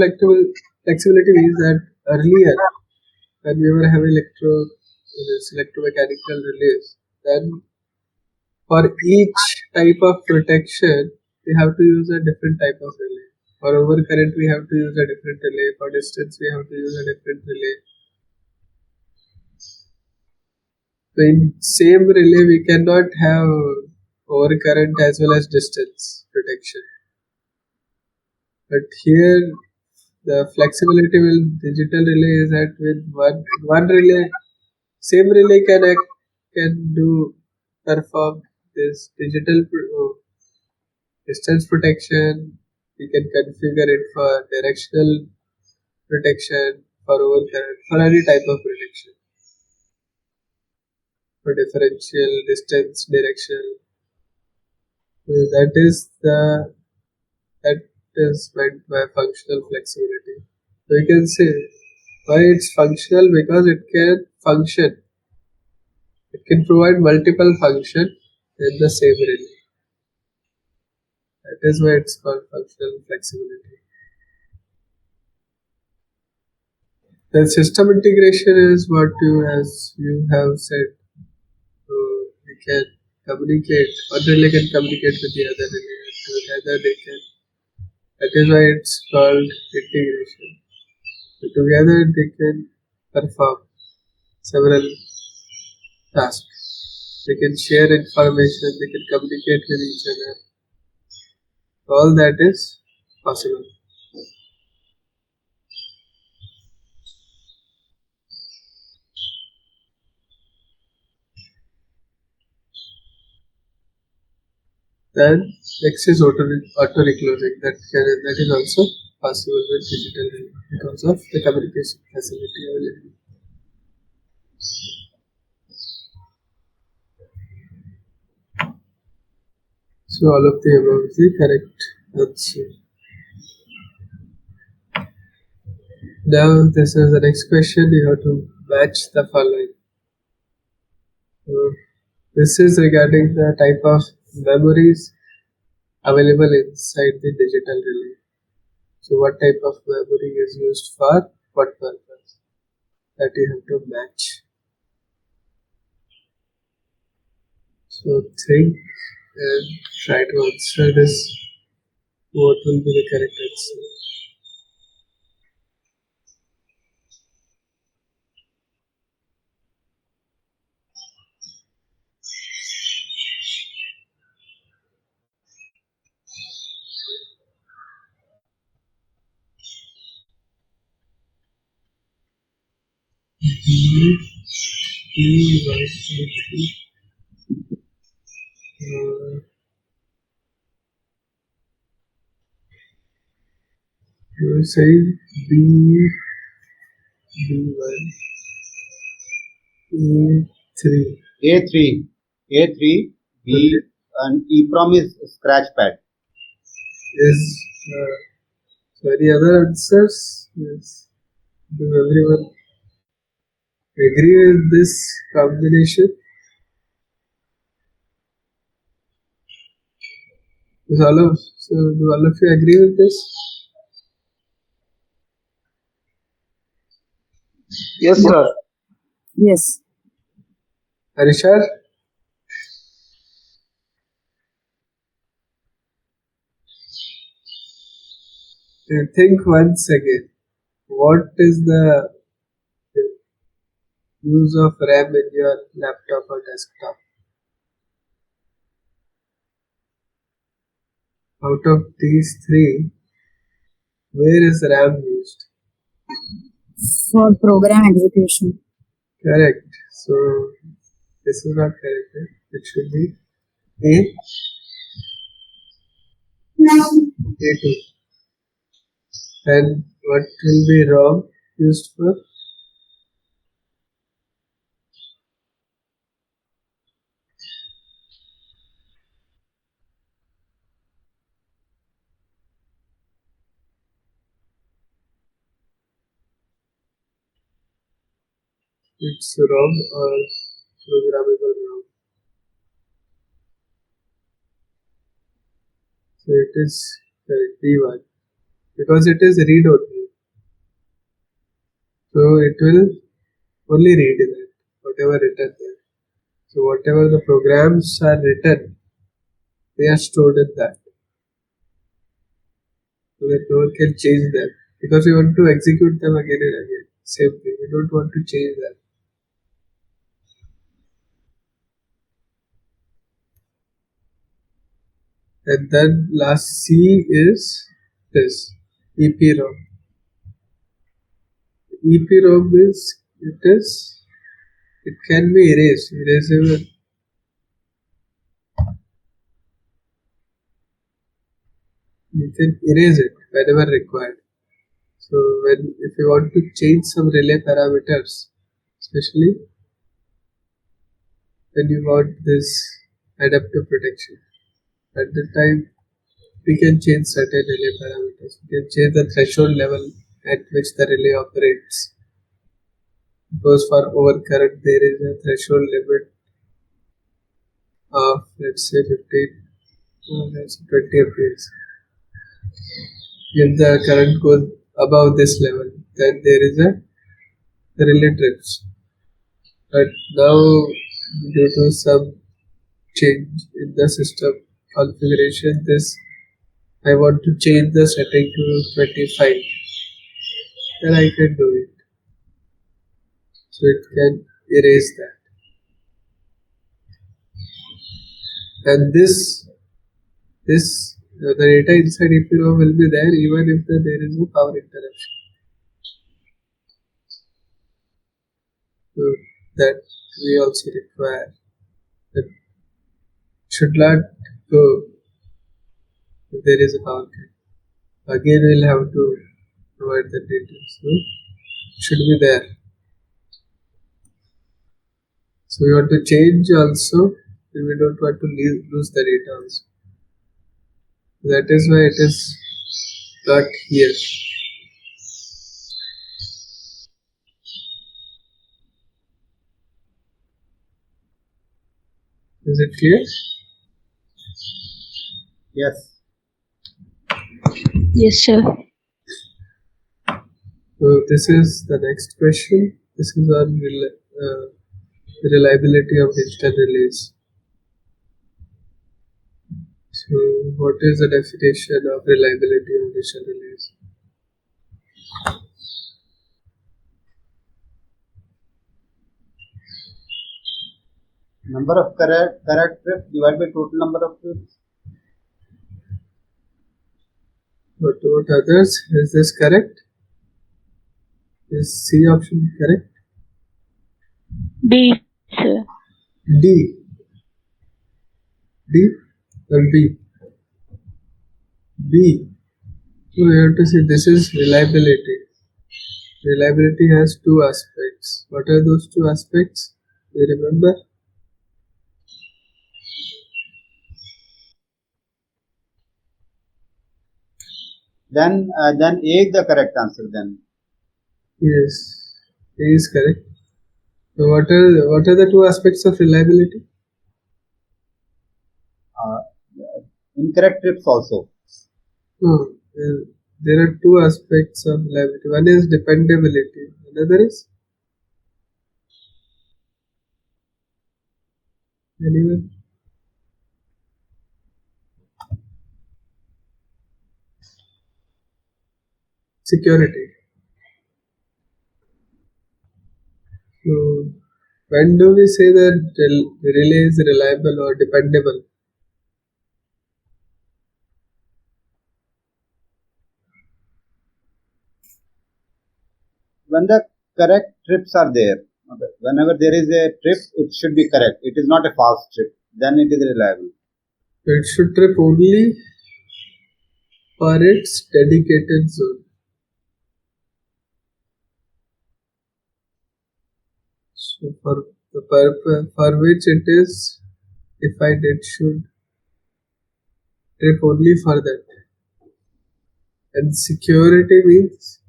flexibility means that earlier when we were having this electromechanical relays, then for each type of protection we have to use a different type of relay. For overcurrent we have to use a different relay. For distance we have to use a different relay. So in same relay we cannot have overcurrent as well as distance protection. But here the flexibility with digital relay is that with one relay, same relay can perform this distance protection. We can configure it for directional protection, for overcurrent, for any type of protection, for differential, distance, directional. So that is meant by functional flexibility. So you can say why it's functional because it can function. It can provide multiple function in the same relay. That is why it's called functional flexibility. The system integration is what as you have said. So we can communicate. One relay can communicate with the other relay. Together they can. That is why it's called integration. So together they can perform several tasks. They can share information. They can communicate with each other. All that is possible. Then next is auto reclosing. That is also possible with digital relay because of the communication facility available. So all of the above is the correct answer. Now this is the next question. You have to match the following. So this is regarding the type of memories available inside the digital relay. So what type of memory is used for what purpose? That you have to match. So think and try to answer this. What will be the correct answer? B1, you are saying B1, A3. A3, B, and EPROM is scratch pad. Is so any other answers? Yes. Do everyone agree with this combination? So do all of you agree with this? Yes, sir. Yes. Are you sure? Think once again. What is the use of RAM in your laptop or desktop? Out of these three, where is RAM used? For program execution. Correct. So this is not correct. Right? It should be A, A2. And what will be ROM used for? It's ROM or programmable ROM. So it is D1 because it is read only. So it will only read that whatever written there. So whatever the programs are written, they are stored in that. So that no one can change them because we want to execute them again and again. Same thing. We don't want to change them. And then last C is this EPROM. EPROM is it can be erasable. You can erase it whenever required. So if you want to change some relay parameters, especially when you want this adaptive protection, at the time we can change certain relay parameters. We can change the threshold level at which the relay operates. Because for overcurrent there is a threshold limit of let's say 15 or let's say 20 amperes. If the current goes above this level, then there is a relay trips. But now due to some change in the system configuration, this I want to change the setting to 25, then I can do it. So it can erase that. And the data inside EPROM will be there even if there is a power interruption. So that we also require. That should not go if there is a power cut. Again, we'll have to provide the data. So it should be there. So we want to change also, and we don't want to lose the data also. That is why it is not here. Is it clear? Yes. Yes, sir. So this is the next question. This is on reliability of digital relays. So what is the definition of reliability of digital relays? Number of correct trips divided by total number of trips. What others? Is this correct? Is C option correct? D, sir. D. D or B? B. So we have to say this is reliability. Reliability has two aspects. What are those two aspects? Do you remember? Then A is the correct answer. Then Yes, A is correct. So what are the two aspects of reliability? uh, incorrect trips also. No, there are two aspects of reliability. One is dependability. Another is Anyone? Security. So, when do we say that relay is reliable or dependable? When the correct trips are there. Okay. Whenever there is a trip, it should be correct. It is not a false trip. Then it is reliable. So it should trip only for its dedicated zone. So for the purpose for which it is defined, it should trip only for that. And security means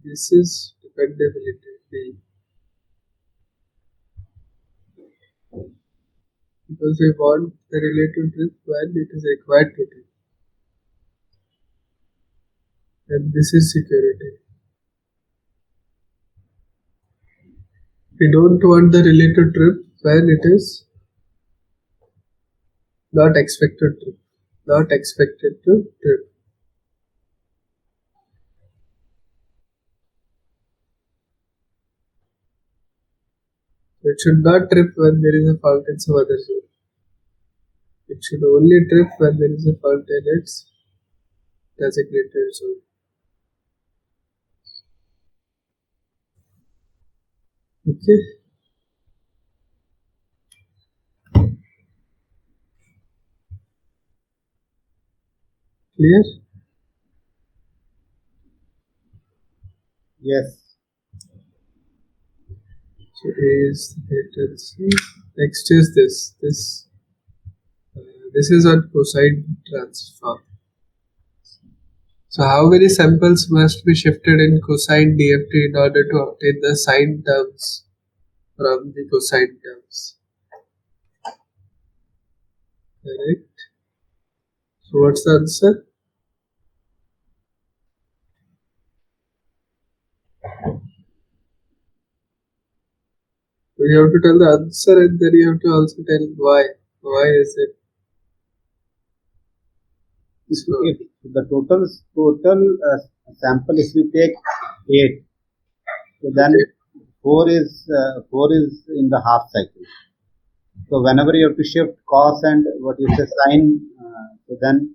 this is dependability because we want the relay to trip when it is required to trip. And this is security. We don't want the relay to trip when it is not expected to. Not expected to trip. So it should not trip when there is a fault in some other zone. It should only trip when there is a fault in its designated zone. Okay. Clear? Yes. So A is greater C. Next is this. This is on cosine transform. So how many samples must be shifted in cosine DFT in order to obtain the sine terms from the cosine terms? Correct. So what's the answer? So you have to tell the answer and then you have to also tell why. Why is it? So If the total sample, if we take 8, so then okay. 4 is in the half cycle. So whenever you have to shift cos and what you say sine, so then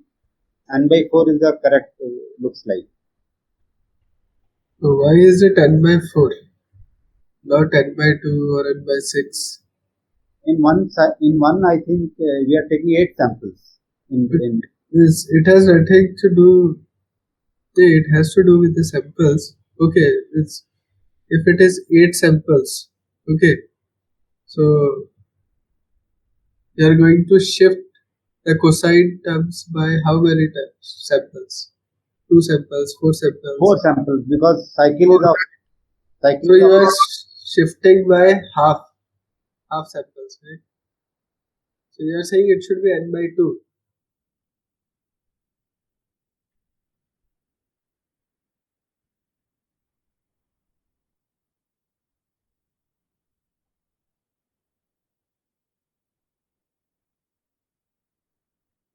n by 4 is the correct looks like. So why is it n by 4? Not n by 2 or n by 6? In one I think we are taking 8 samples. It has nothing to do. It has to do with the samples. Okay, if it is 8 samples. Okay, so you are going to shift the cosine terms by how many samples? 2 samples, 4 4 samples. samples because cycle Four. is of So you are shifting by half samples, right? So you are saying it should be n by 2.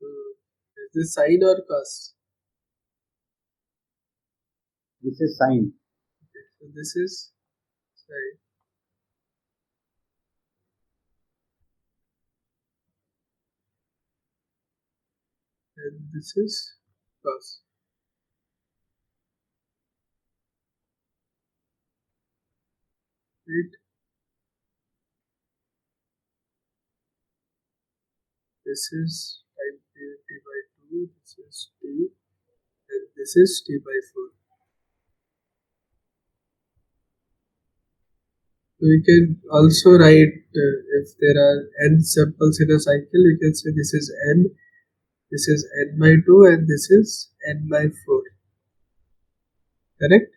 So is this sine or cos? this is sine. So this is sine. And this is cos. Right? This is time period t by 2, this is t, and this is t by 4. So we can also write if there are n samples in a cycle, we can say this is n, This is n by 2 and this is n by 4. Correct?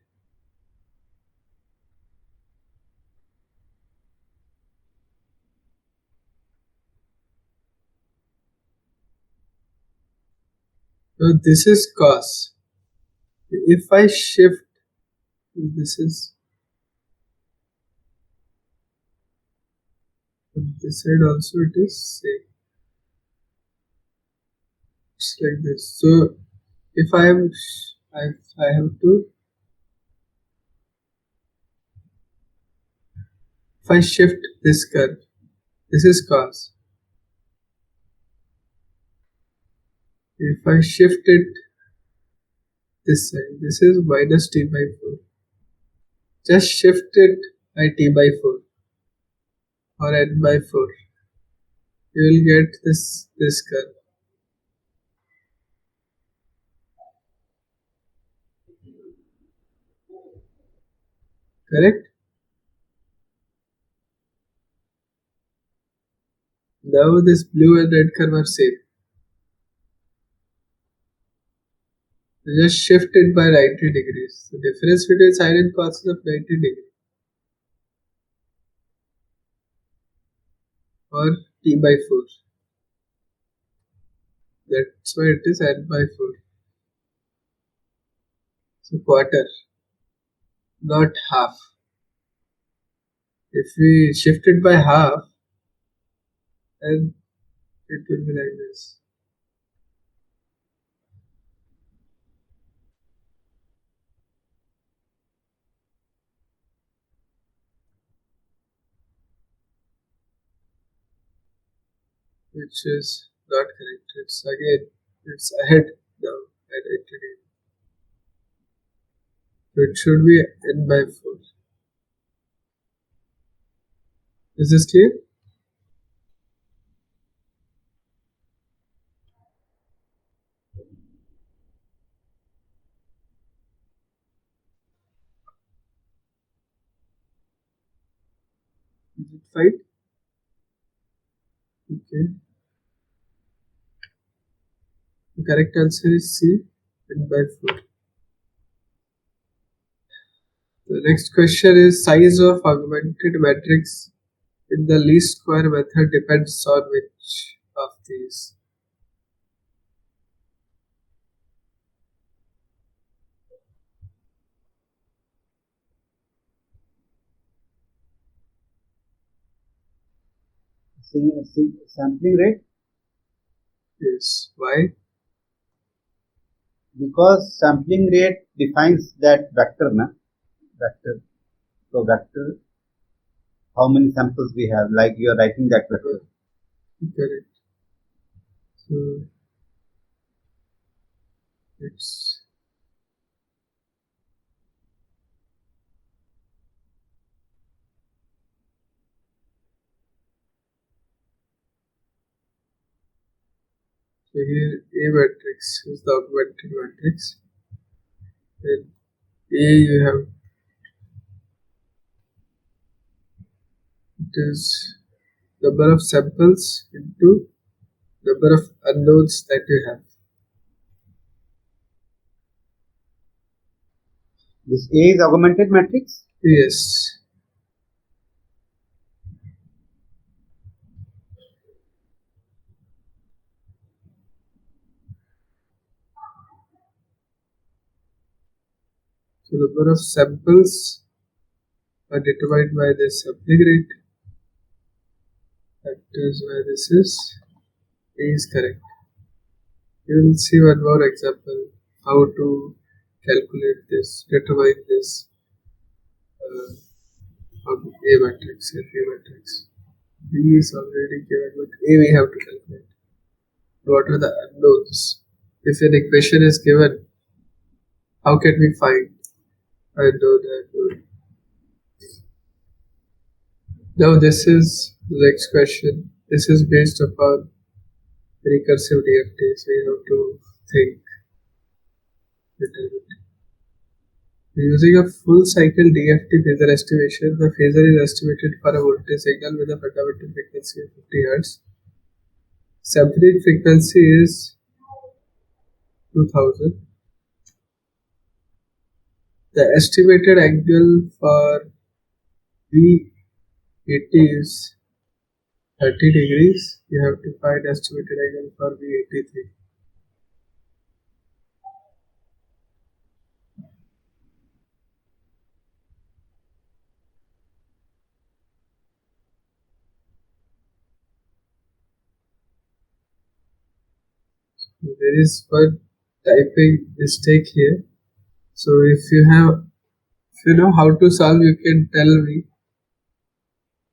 Now this is cos. If I shift, this is on this side also it is same. It's like this. So if I have to, if I shift this curve, this is cos. If I shift it this side, this is minus t by 4. Just shift it by t by 4 or n by 4. You will get this curve. Correct? Now this blue and red curve are same. Just shift it by 90 degrees. The difference between sine and cos is of 90 degrees. Or t by 4. That's why it is n by 4. So quarter, not half. If we shift it by half, then it will be like this. Which is not correct. It's ahead now at 80 degrees. So it should be n by 4. Is this clear? Is it fine? Okay. The correct answer is C, n by 4. The next question is size of augmented matrix in the least square method depends on which of these? Sampling rate, Yes. Why? because sampling rate defines that vector, na? Vector. So vector, how many samples we have, like you are writing that vector. Correct. So it's so here A matrix is the augmented matrix. In A you have it is number of samples into number of unknowns that you have. This A is augmented matrix. Yes. So number of samples are determined by this sampling rate. That is why this is A is correct. You will see one more example how to calculate this, determine this A matrix and B matrix. B is already given, but A we have to calculate. What are the unknowns? If an equation is given, how can we find unknown? Now this is the next question. This is based upon recursive DFT, so you have to think little bit. Using a full cycle DFT phasor estimation, the phasor is estimated for a voltage signal with a fundamental frequency of 50 Hz. Sampling frequency is 2000. The estimated angle for V80 is 30 degrees. You have to find estimated angle for V83. There is one typing mistake here. So if you know how to solve, you can tell me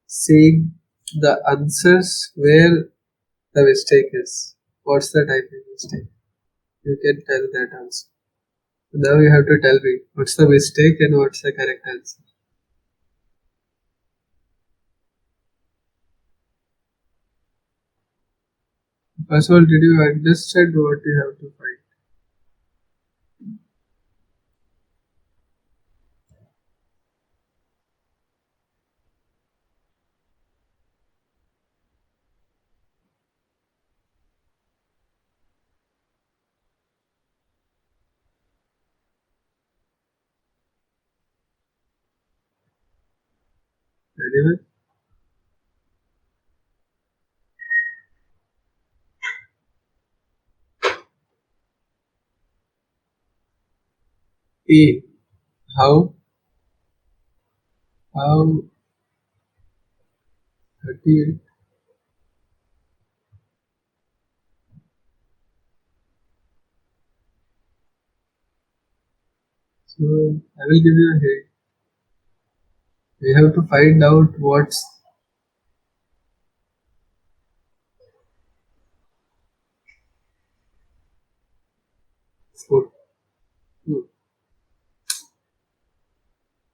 saying the answers where the mistake is. What's the typing mistake? You can tell that answer. Now you have to tell me what's the mistake and what's the correct answer. First of all, did you understand what you have to find? Anyone? A. How 38. So I will give you a hint. We have to find out what's 4.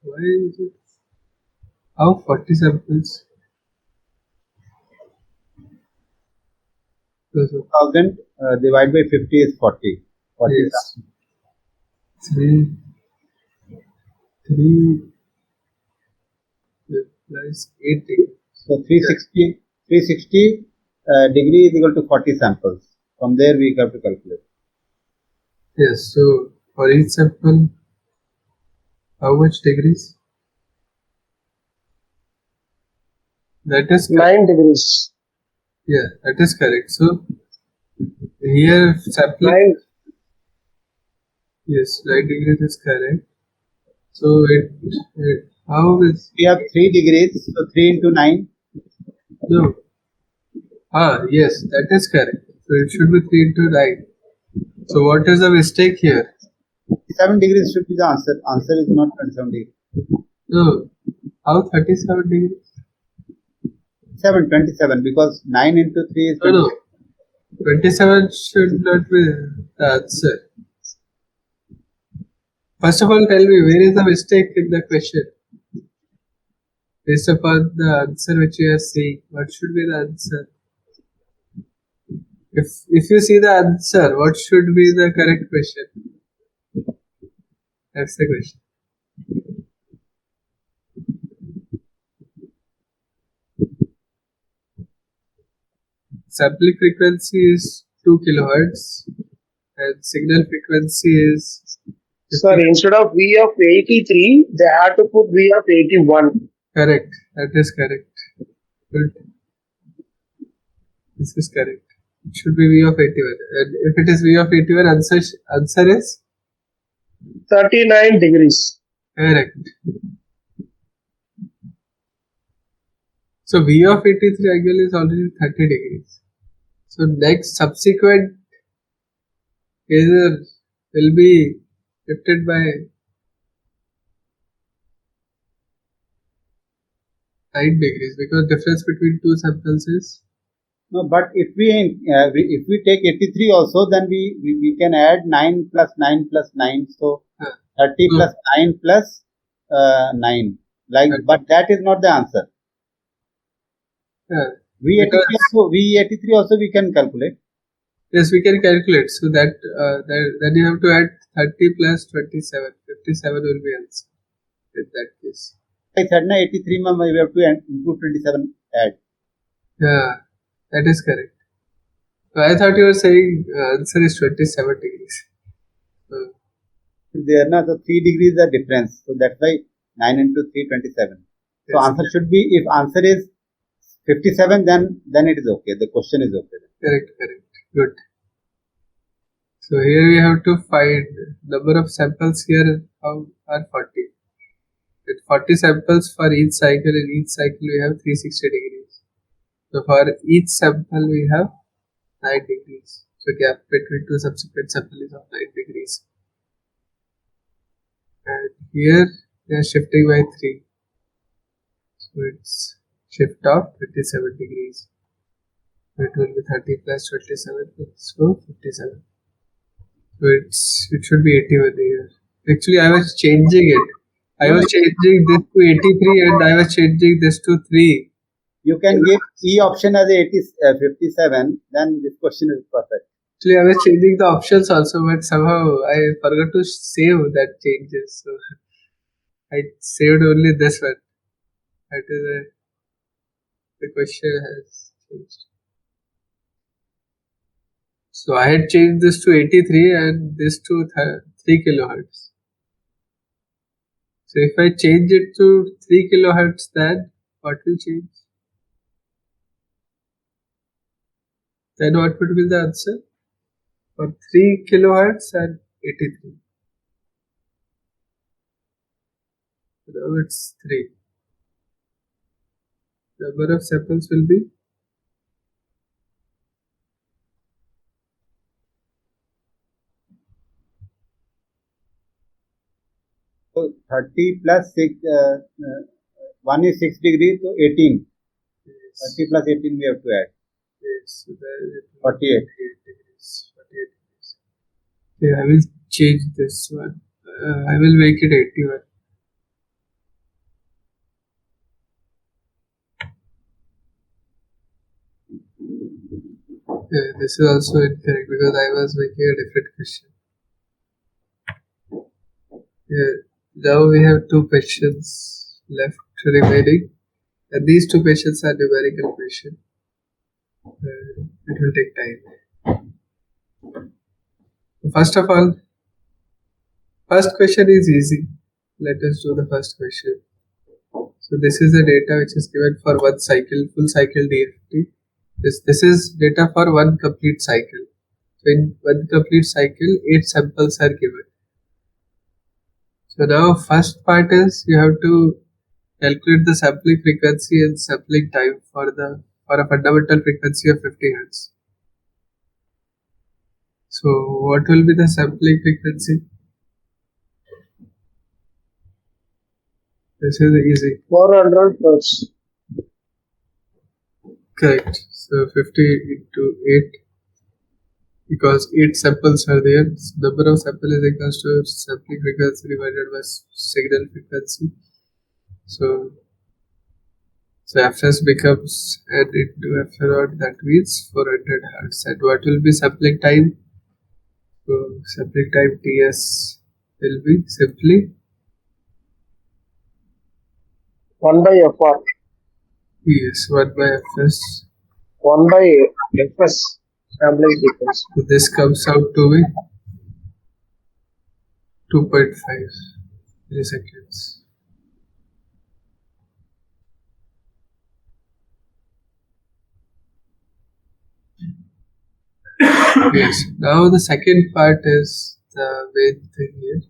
Why is it? How 40 samples? 1000 divided by 50 is 40. 40 Yes. 3 plus 8 degrees. So 360 degree is equal to 40 samples. From there we have to calculate. Yes, so for each sample, how much degrees? That is correct. 9 degrees. Yeah, that is correct. So here sample, 9. yes, 9 degrees is correct. So how is We have 3 degrees, so 3 into 9. no? Yes, that is correct. So it should be 3 into 9. So what is the mistake here? 7 degrees should be the answer. Answer is not 27 degrees. No, how 37 degrees? 27 because 9 into 3 is No, 27. no. 27 should not be the answer. First of all, tell me where is the mistake in the question? Based upon the answer which you are saying, what should be the answer? If you see the answer, what should be the correct question? That's the question. Sampling frequency is 2 kilohertz and signal frequency is 50. Sorry, instead of V of 83, they had to put V of 81. Correct. That is correct. Good. This is correct. It should be V of 81. And if it is V of 81, answer is 39 degrees. correct. So V of 83 angle is already 30 degrees. So next subsequent phasor will be shifted by 9 degrees because difference between two samples is No, but if we take 83 also, then we can add 9 plus 9 plus 9. So 30 No. plus 9 plus 9. Like, but that is not the answer. V83 also we can calculate. Yes, we can calculate. So that then you have to add 30 plus 27. 57 will be answer in that case. I said na 83 ma we have to include 27 add. Yeah, that is correct. So I thought you were saying answer is 27 degrees. there na, so 3 degrees the difference. So that's why 9 into 3, 27. So Yes. answer should be, if answer is 57, then it is okay. The question is okay. Correct. Good. So here we have to find number of samples here are 40. With 40 samples for each cycle, in each cycle we have 360 degrees. So for each sample we have 9 degrees. So gap between two subsequent samples is of 9 degrees. And here we are shifting by 3. So it's shift of 27 degrees. So it will be 30 plus 27, so 57. So it should be 81 here. Actually, I was changing it. I was changing this to 83 and I was changing this to 3. You can give E option as 57, then this question is perfect. Actually, I was changing the options also, but somehow I forgot to save that changes. So I saved only this one. That is the question has changed. So I had changed this to 83 and this to 3 kilohertz. So if I change it to 3 kilohertz, then what will change? Then what would be the answer? For 3 kilohertz and 83. Now it's 3. Number of samples will be So 30 plus 6, 1 is 6 degrees, so 18. yes, 30 plus 18 we have to add. yes, so that 48. 48 degrees. 48 degrees. Okay, I will change this one. I will make it 81. Yeah, this is also incorrect because I was making a different question. Yeah, now we have 2 questions left remaining, and these 2 questions are numerical questions. It will take time. First of all, first question is easy. Let us do the first question. So this is the data which is given for one cycle, full cycle DFT. This is data for one complete cycle. So in one complete cycle, 8 samples are given. So now first part is you have to calculate the sampling frequency and sampling time for a fundamental frequency of 50 Hz. So what will be the sampling frequency? This is easy. 400 hertz. Correct. So 50 into 8, because 8 samples are there. So number of samples is equal to sampling frequency divided by signal frequency. So Fs becomes n into f naught, that means 400 Hz. And what will be sampling time? So sampling time Ts will be simply 1 by FR. Yes, 1 by Fs. 1 by Fs. Sampling frequency. So this comes out to be 2.5 milliseconds. Yes. Now the second part is the main thing here.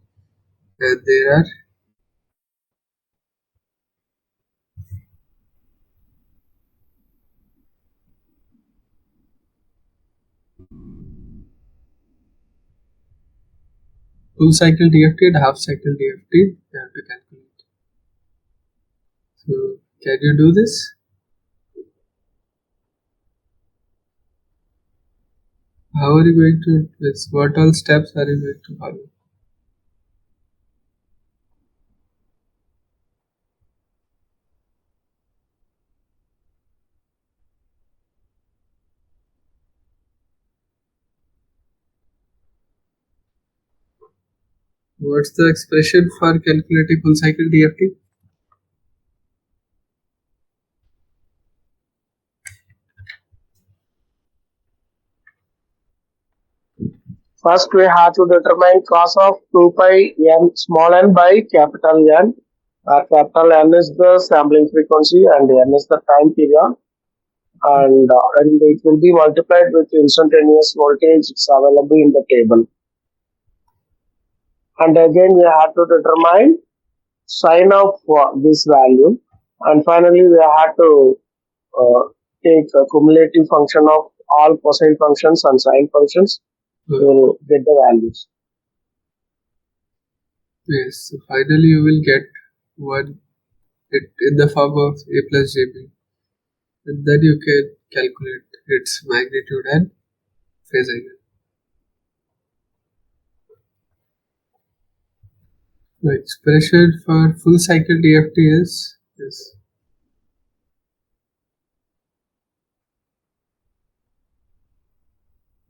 And there are full cycle DFT and half cycle DFT. You have to calculate. So can you do this? How are you going to do this? What all steps are you going to follow? What's the expression for calculating full cycle DFT? First, we have to determine cos of 2 pi n small n by capital N. Capital N is the sampling frequency and n is the time period. And it will be multiplied with instantaneous voltage it's available in the table. And again, we have to determine sine of this value. And finally, we have to take a cumulative function of all cosine functions and sine functions to get the values. Yes, so finally you will get one in the form of a plus jb, and then you can calculate its magnitude and phase angle. The expression for full cycle DFT is this.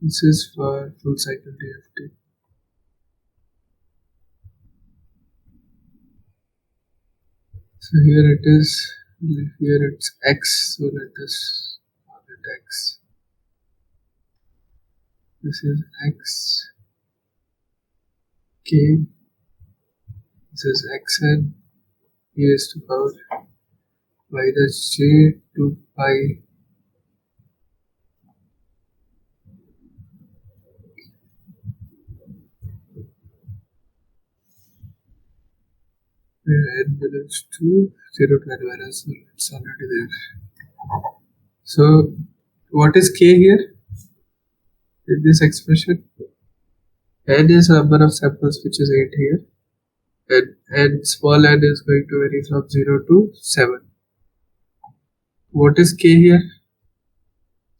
This is for full cycle DFT. So here it is, here it's x, so let us call it x. This is x, k, this is xn, e is to power minus j 2 pi where n belongs to 0 to n minus 1, it's already there. So what is k here in this expression? N is the number of samples, which is 8 here, and small n is going to vary from 0 to 7. What is k here?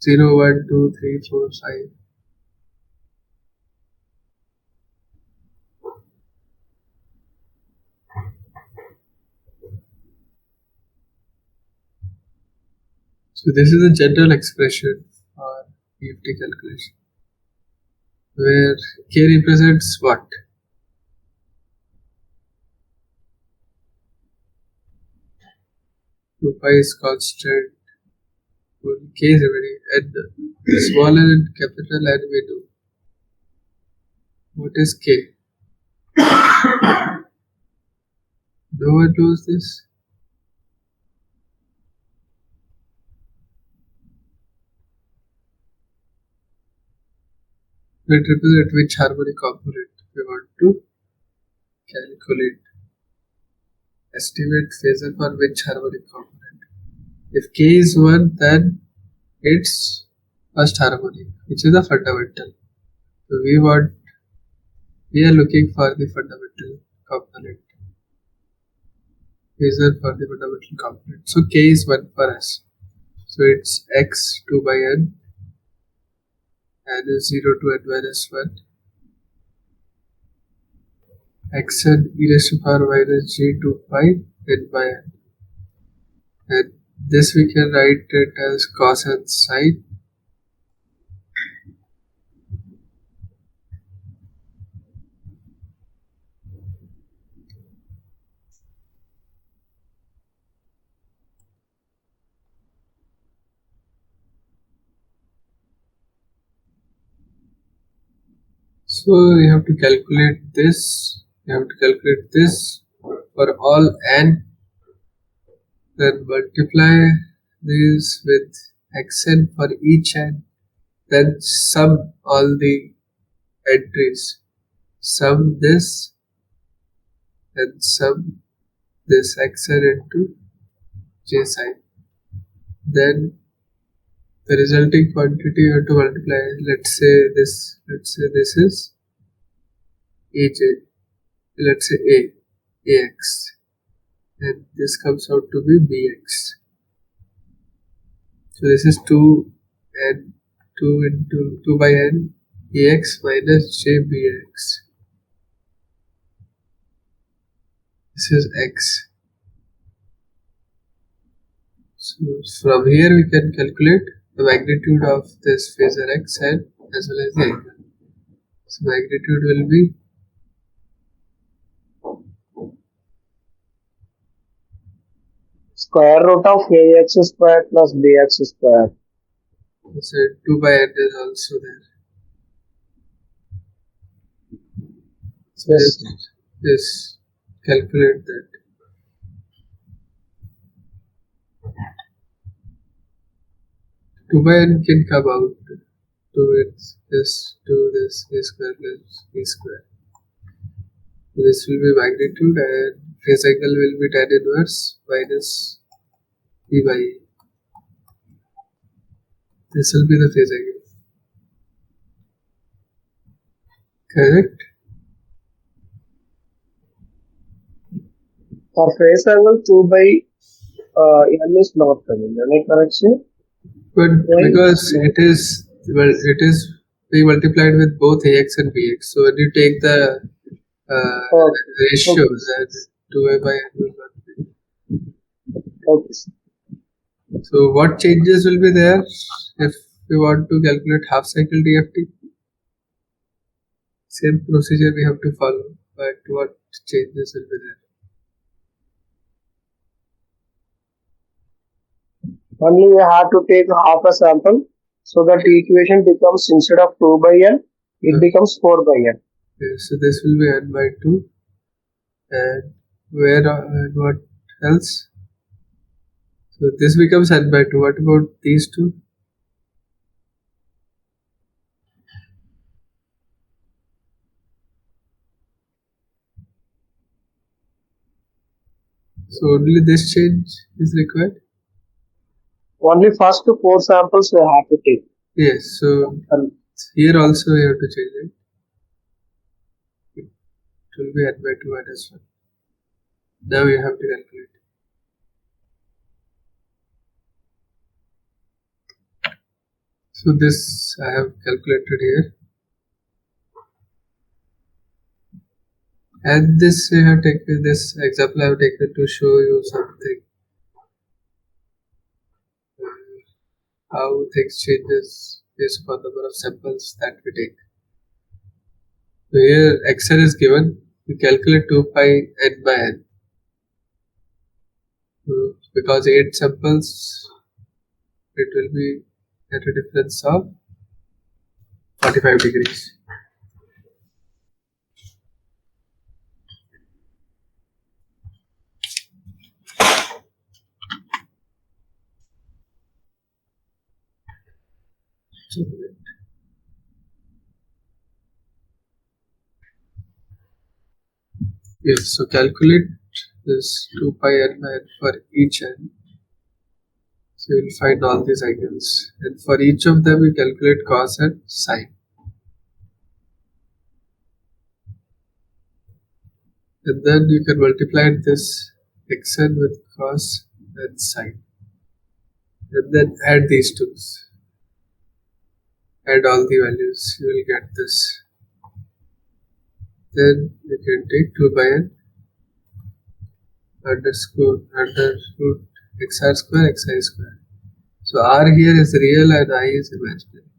0, 1, 2, 3, 4, 5. So this is a general expression for EFT calculation, where k represents what? 2 pi is constant, k is very, and smaller and capital N we do. What is k? No one knows this? It represents which harmonic component we want to calculate. Estimate phasor for which harmonic component. If k is 1, then it's first harmonic, which is the fundamental. So we are looking for the fundamental component. Phasor for the fundamental component. So k is 1 for us. So it's x 2 by n and is 0 to n minus 1. Xn e raised to power minus j 2 pi n by n. And this we can write it as cos and sine. So you have to calculate this. You have to calculate this for all n. Then multiply this with xn for each n. Then sum all the entries. Sum this and sum this xn into j sine. Then the resulting quantity you have to multiply. Let's say this is aj. Let's say ax, and this comes out to be bx. So this is 2 and 2 into 2 by n ax minus j bx. This is x. So from here we can calculate the magnitude of this phasor x and as well as the angle. So magnitude will be Square root of ax square plus bx square. so 2 by n is also there. So Yes. just calculate that. 2 by n can come out to its this to this a square plus b square. So this will be magnitude and phase angle will be tan inverse minus b by e. This will be the phase angle. Correct? For phase angle 2 by n is not coming. Any correction? But Why? because it is being multiplied with both ax and bx. So when you take the Oh, ratio, okay. then 2a by n will not be. Okay. So what changes will be there if we want to calculate half cycle DFT? Same procedure we have to follow, but what changes will be there? Only we have to take half a sample so that the equation becomes instead of 2 by n, it becomes 4 by n. Okay, so this will be n by 2 and where and what else? So this becomes n by 2. What about these two? So only this change is required? Only first 4 samples we have to take. Yes, so And here also we have to change it. It will be n by 2 minus 1. Now you have to calculate. So this I have calculated here. And this I have taken, this example I have taken to show you something. How things changes based upon number of samples that we take. So here xn is given. We calculate 2 pi n by n. So because 8 samples, it will be at a difference of 45 degrees. Yes, so calculate this 2 pi n by n for each n. So you'll find all these angles. And for each of them, you calculate cos and sine. And then you can multiply this xn with cos and sine. And then add these two. Add all the values. You will get this. Then you can take 2 by n under root xr square xi square. So r here is real and I is imaginary.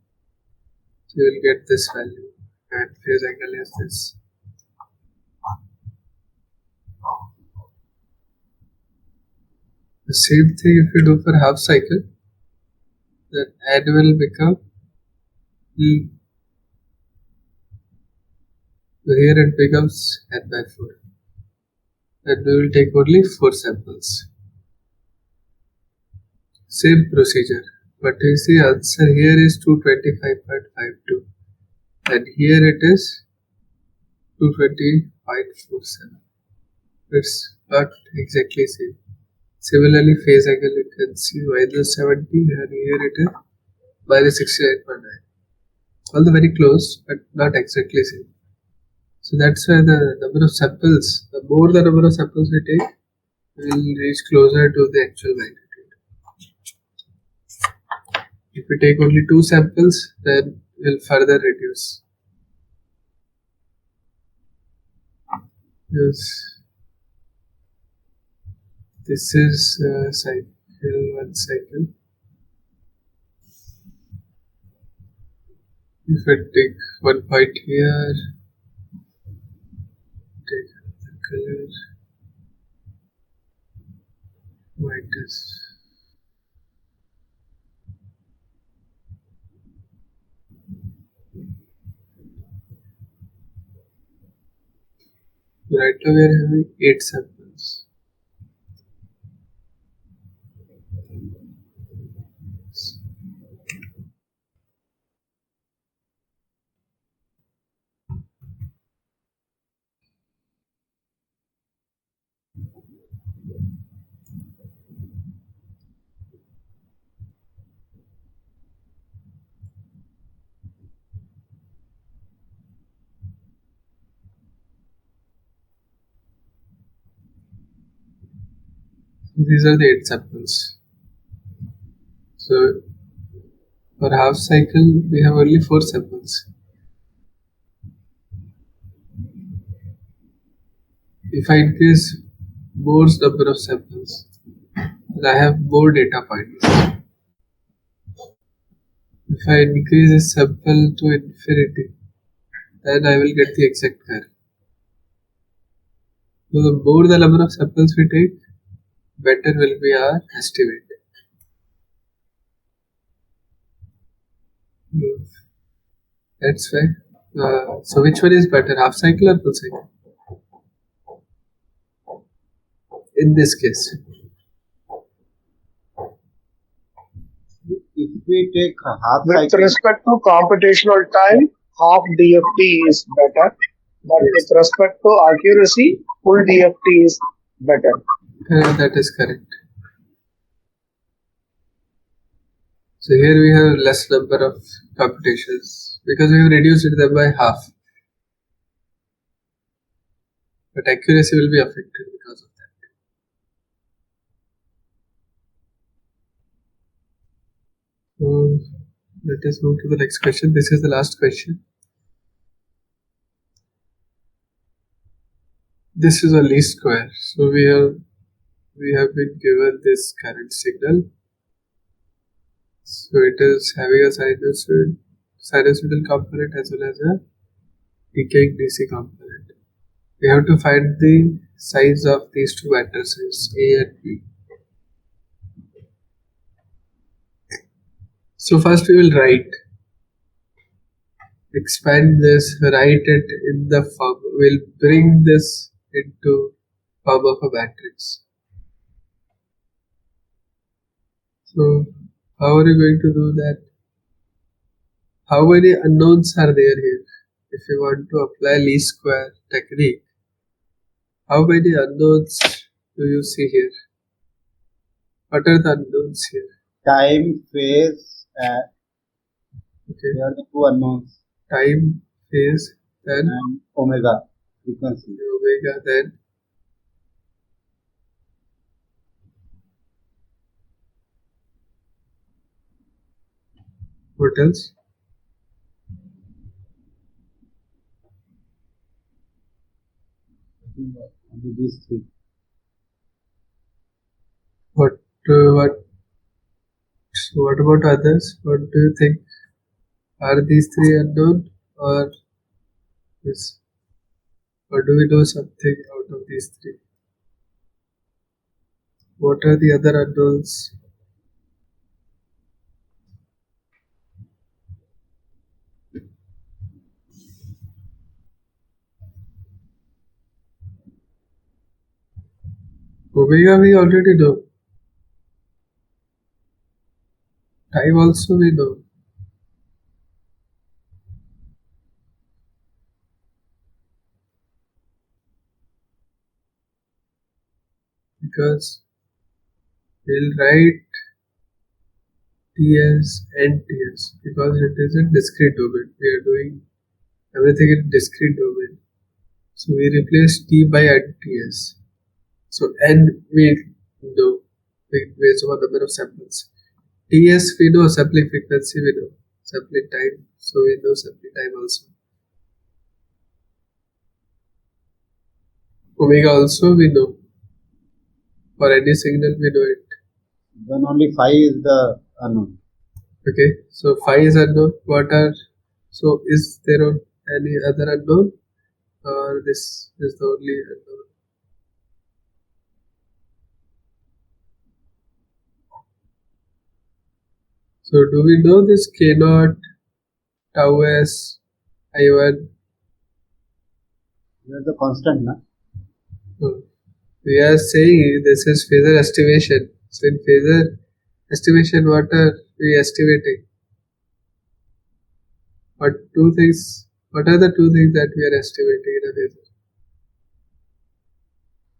So you will get this value and phase angle is this. The same thing if you do for half cycle, then n will become so here it becomes n by 4 and we will take only 4 samples. Same procedure, but you see answer here is 225.52 and here it is 220.47. It's not exactly same. Similarly, phase angle you can see minus 70 and here it is minus 69.9. Although very close, but not exactly same. So that's why the number of samples, the more the number of samples we take, we will reach closer to the actual magnitude. If we take only 2 samples, then we'll further reduce. Yes. This is cycle 1 cycle. If I take one point here, take another color, white is Right now we are having 8 samples. These are the 8 samples. So for half cycle we have only 4 samples. If I increase more number of samples, then I have more data points. If I increase a sample to infinity, then I will get the exact curve. So the more the number of samples we take, better will be our estimate. That's why. So which one is better, half cycle or full cycle? In this case, If we take a half With cycle, respect to computational time, half DFT is better. But with respect to accuracy, full DFT is better. that is correct. So here we have less number of computations because we have reduced them by half. But accuracy will be affected because of that. So let us move to the next question. This is the last question. This is a least square. So we have been given this current signal. So it is having a sinusoidal component as well as a decaying DC component. We have to find the size of these two matrices A and B. So first we will expand this, write it in the form, we'll bring this into form of a matrix. So how are you going to do that? How many unknowns are there here? If you want to apply least square technique, how many unknowns do you see here? What are the unknowns here? time, phase, Okay, they are the two unknowns, time, phase, then and omega frequency. omega, then what else? I think only these three. What what about others? What do you think? Are these three unknown or this? Or do we do something out of these three? What are the other unknowns? Omega we already know. Time also we know. Because we'll write TS and TS because it is a discrete domain. We are doing everything in discrete domain. So we replace T by NTS. So N we know based on number of samples. TS we know, sampling frequency we know, sampling time, so we know sampling time also. Omega also we know. For any signal we know it. Then only phi is the unknown. Okay, so phi is unknown. So is there any other unknown? Or this is the only unknown? So do we know this K0, tau s, I1? They are the constant, na? No. We are saying this is phasor estimation. So in phasor estimation, what are we estimating? What are the two things that we are estimating in a phasor?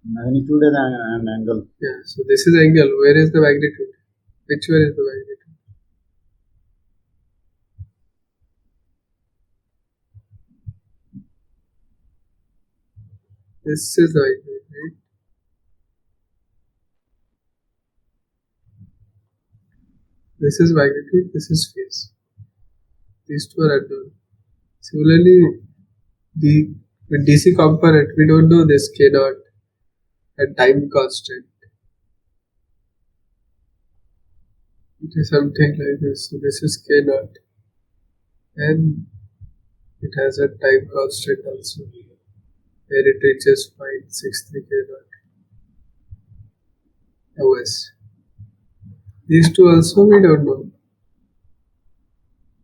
Magnitude and angle. Yeah, so this is angle. Where is the magnitude? Which one is the magnitude? This is the magnitude, right? This is magnitude, this is phase. These two are unknown. Similarly, with DC component, we don't know this K0 and time constant. It is something like this. So this is K0 and it has a time constant also where it reaches 0.63 K0 hours. These two also we don't know.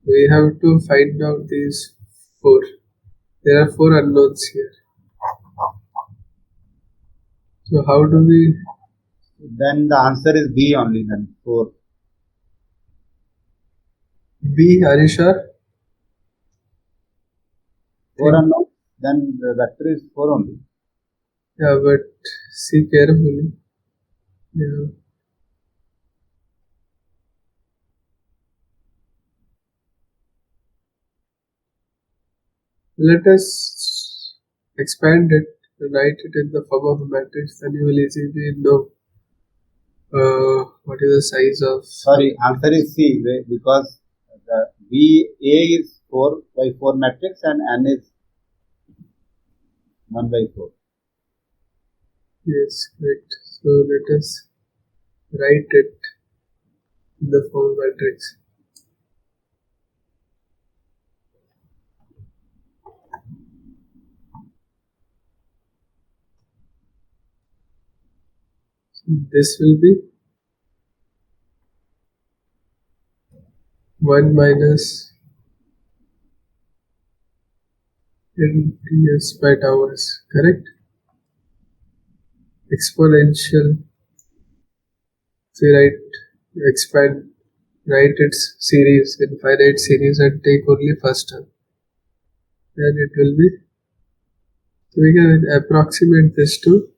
We have to find out these four. There are four unknowns here. So how do we? Then the answer is B only. Then 4. B? Are you sure? 4 unknown. Then the vector is 4 only. Yeah, but see carefully. Yeah. Let us expand it, write it in the form of a matrix, then you will easily know what is the size of. Sorry, answer is C because the VA is 4 by 4 matrix and N is 1 by 4. Yes, correct. So let us write it in the form of matrix. So this will be 1 minus NTS by towers, correct? Exponential. So write its series, infinite series, and take only first term. Then it will be. So we can approximate this to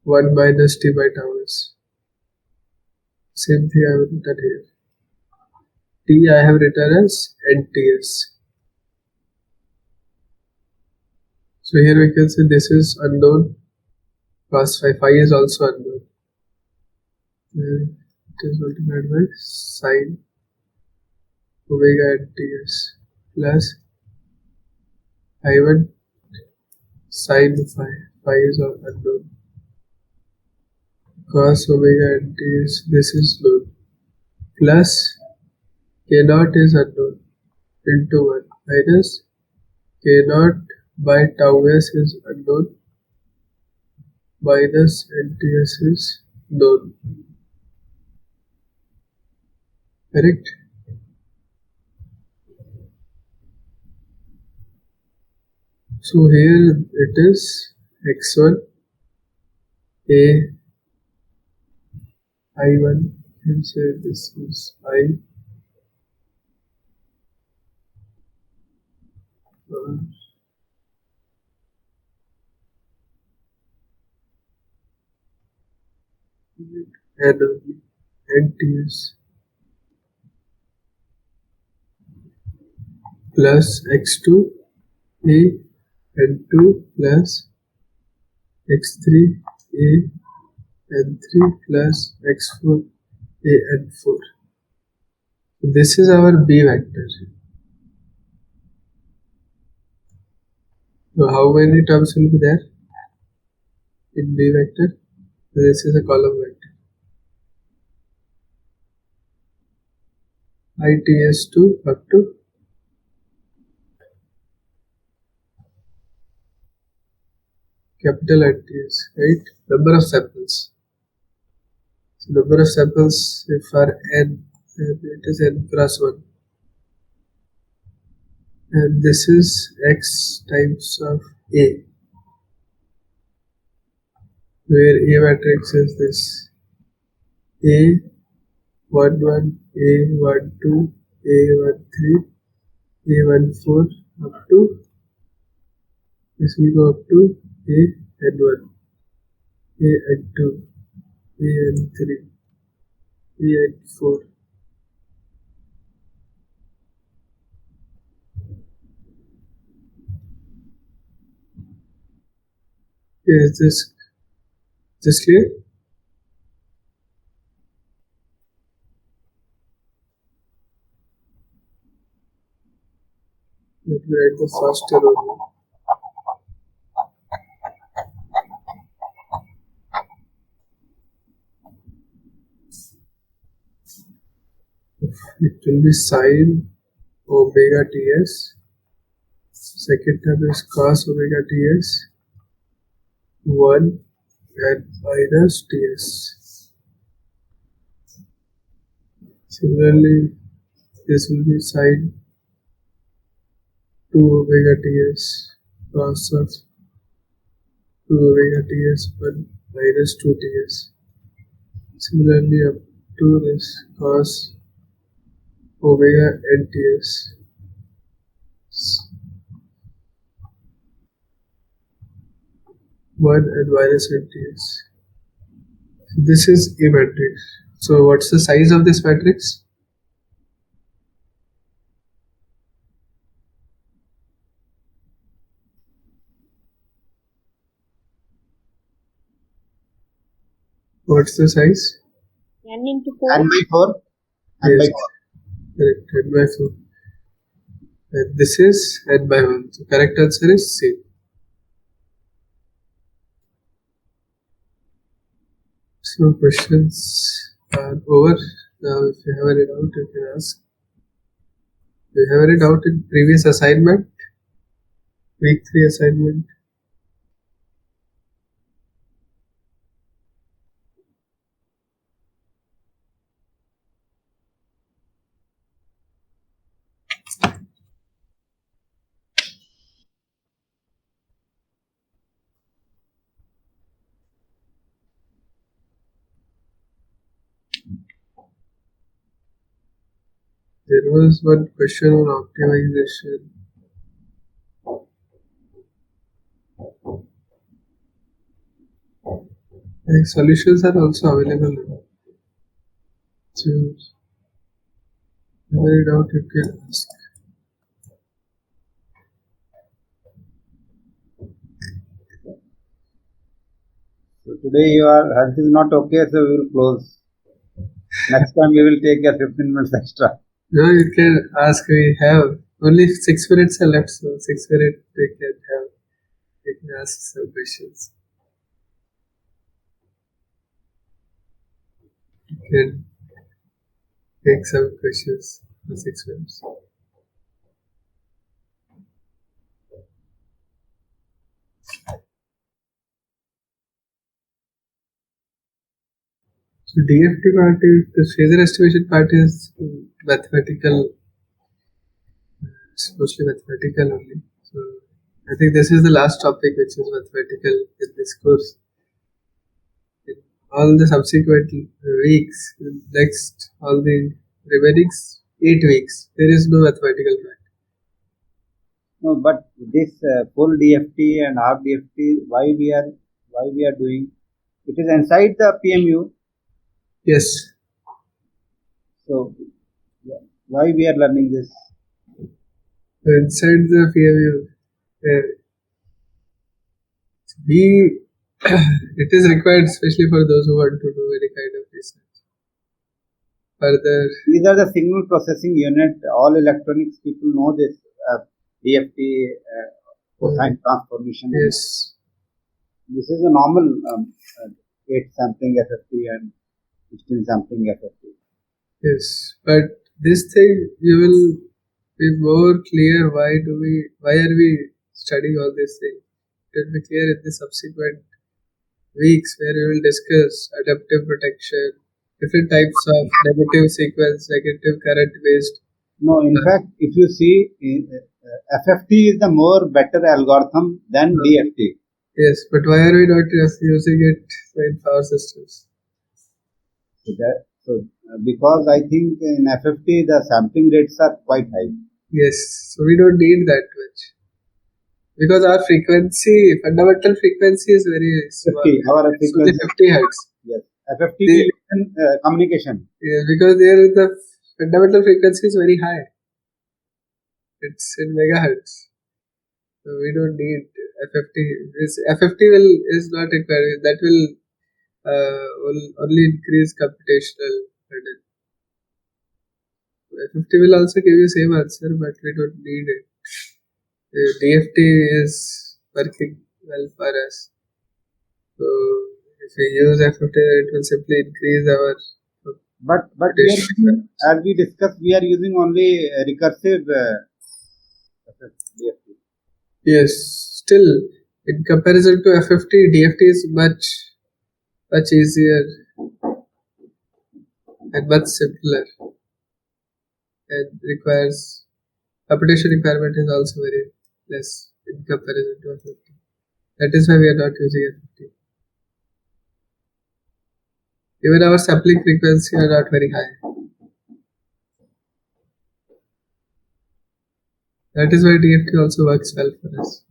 1 minus t by towers. Same thing I have written here. T I have written as NTS. So here we can say this is unknown. Cos phi is also unknown. Then it is multiplied by sine omega NTS plus I1 sine phi. Phi is unknown. Cos omega NTS, this is known. Plus K0 is unknown into 1 minus K0 by tau s is unknown minus NTS is known. Correct? So here it is x1 a I1 and say this is I and NTS plus x2 a and 2 plus x3 a and 3 plus x4 a and 4. So this is our B vector. So how many terms will be there in B vector? This is a column vector. ITS2 up to capital NTS, right? Number of samples. So number of samples if are n, then it is n cross 1. And this is x times of A. where A matrix is this A11, A12, A13, A14 up to this will go up to AN1, AN2, AN3, AN4. Is this clear? Let me write the first row. It will be sine omega ts. Second term is cos omega ts 1 and minus ts. Similarly, this will be sine 2 omega ts cos of 2 omega ts 1 minus 2 ts. Similarly, up to this cos omega n ts. 1 and minus n ts. This is a matrix. So what's the size of this matrix? What's the size? N into 4. N by 4. N by Yes. 4. Correct, n by 4. And this is n by 1. So correct answer is C. So questions are over. Now if you have any doubt, you can ask. Do you have any doubt in previous assignment? Week 3 assignment? There was one question on optimization. The solutions are also available now. So, if you have any doubt, you can ask. So today your health is not okay, so we will close. Next time we will take a 15 minutes extra. No, you can ask. We have only 6 minutes are left, so 6 minutes we can have. You can ask some questions. You can take some questions for 6 minutes. So DFT part is the Phasor estimation part is mathematical. It's mostly mathematical only. So I think this is the last topic which is mathematical in this course. In all the subsequent weeks, next all the remaining 8 weeks, there is no mathematical part. No, but this full DFT and half DFT, why we are doing? It is inside the PMU. Yes. So why we are learning this? So inside the PMU, it is required especially for those who want to do any kind of research. Further, These are the signal processing unit. All electronics people know this DFT, cosine transformation. yes, This is a normal 8 sampling FFT and 16 sampling FFT. yes, but this thing you will be more clear. Why are we studying all these things? It will be clear in the subsequent weeks where we will discuss adaptive protection, different types of negative sequence, negative current based. No, in fact, if you see, FFT is the more better algorithm than DFT. Yes, but why are we not using it in power systems? Because I think in FFT the sampling rates are quite high. Yes, so we don't need that much. Because our frequency, fundamental frequency is very small. 50, our It's only frequency. 50 hertz. Yes, FFT we use in communication. Yeah, because there the fundamental frequency is very high. It's in megahertz. So we don't need FFT. FFT is not required. That will only increase computational burden. FFT will also give you same answer, but we don't need it. DFT is working well for us. So if we use FFT, it will simply increase our But we are using, as we discussed, we are using only recursive DFT. Yes, still in comparison to FFT, DFT is much easier and much simpler, and requires computation requirement is also very less in comparison to FFT. That is why we are not using FFT. Even our sampling frequency are not very high. That is why DFT also works well for us.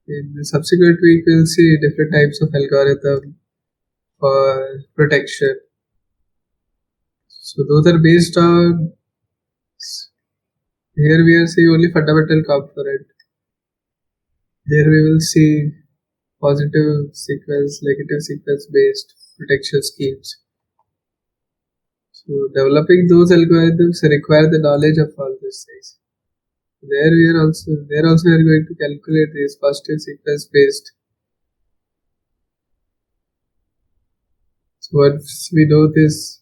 In the subsequent week, we'll see different types of algorithm for protection. So those are based on, here we are seeing only fundamental component. Here we will see positive sequence, negative sequence based protection schemes. So developing those algorithms require the knowledge of all these things. There we are also we are going to calculate these positive sequence based. So once we know this,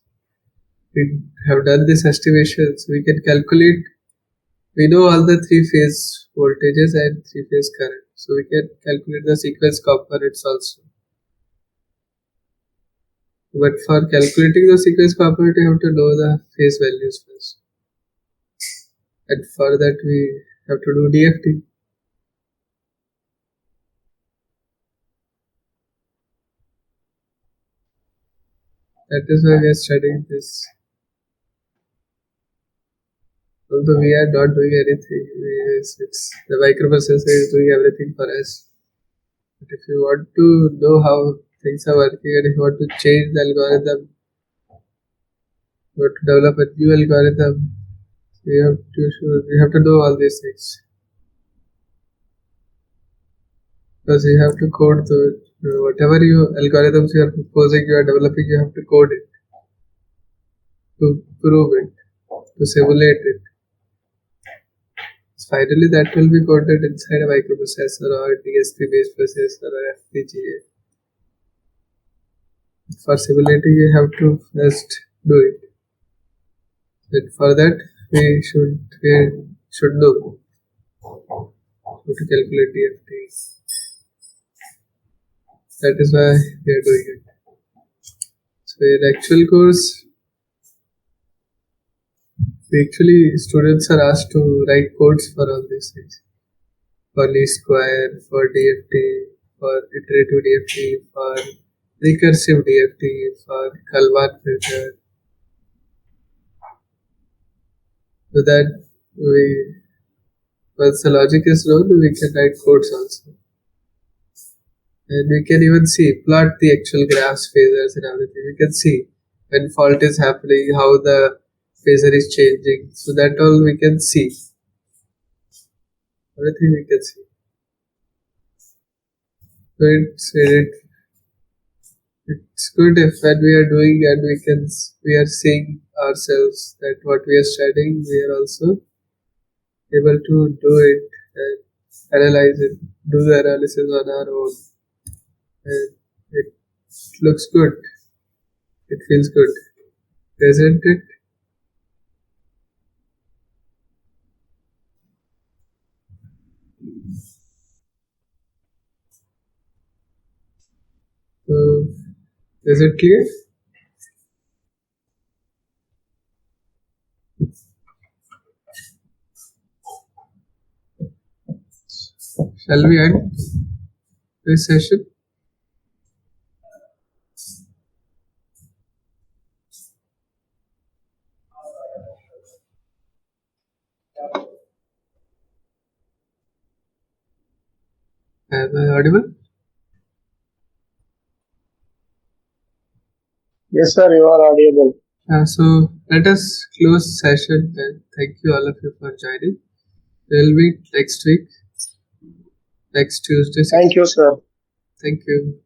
we have done this estimation, so we can calculate. We know all the three phase voltages and three phase current, so we can calculate the sequence components also. But for calculating the sequence component, you have to know the phase values first, and for that we have to do DFT. That is why we are studying this. Although we are not doing anything, it's the microprocessor is doing everything for us. But if you want to know how things are working and if you want to change the algorithm, you want to develop a new algorithm, you have to know all these things. Because you have to code whatever algorithms you are proposing, you are developing, you have to code it to prove it, to simulate it. Finally, that will be coded inside a microprocessor or DSP-based processor or FPGA. For simulating, you have to first do it. And for that, we should know how to calculate DFT. That is why we are doing it. So in actual course, students are asked to write codes for all these things. For least square, for DFT, for iterative DFT, for recursive DFT, for Kalman filter. So that once the logic is known, we can write codes also. And we can even plot the actual graphs, phasors and everything. We can see when fault is happening, how the phasor is changing. So that all we can see. Everything we can see. So it's good if when we are doing and we are seeing ourselves that what we are studying, we are also able to do it and analyze it, do the analysis on our own. And it looks good. It feels good, isn't it? So, is it clear? Shall we end this session? Am I audible? Yes, sir, you are audible. So let us close session then. Thank you all of you for joining. We'll meet next week, next Tuesday. Thank you, sir. Thank you.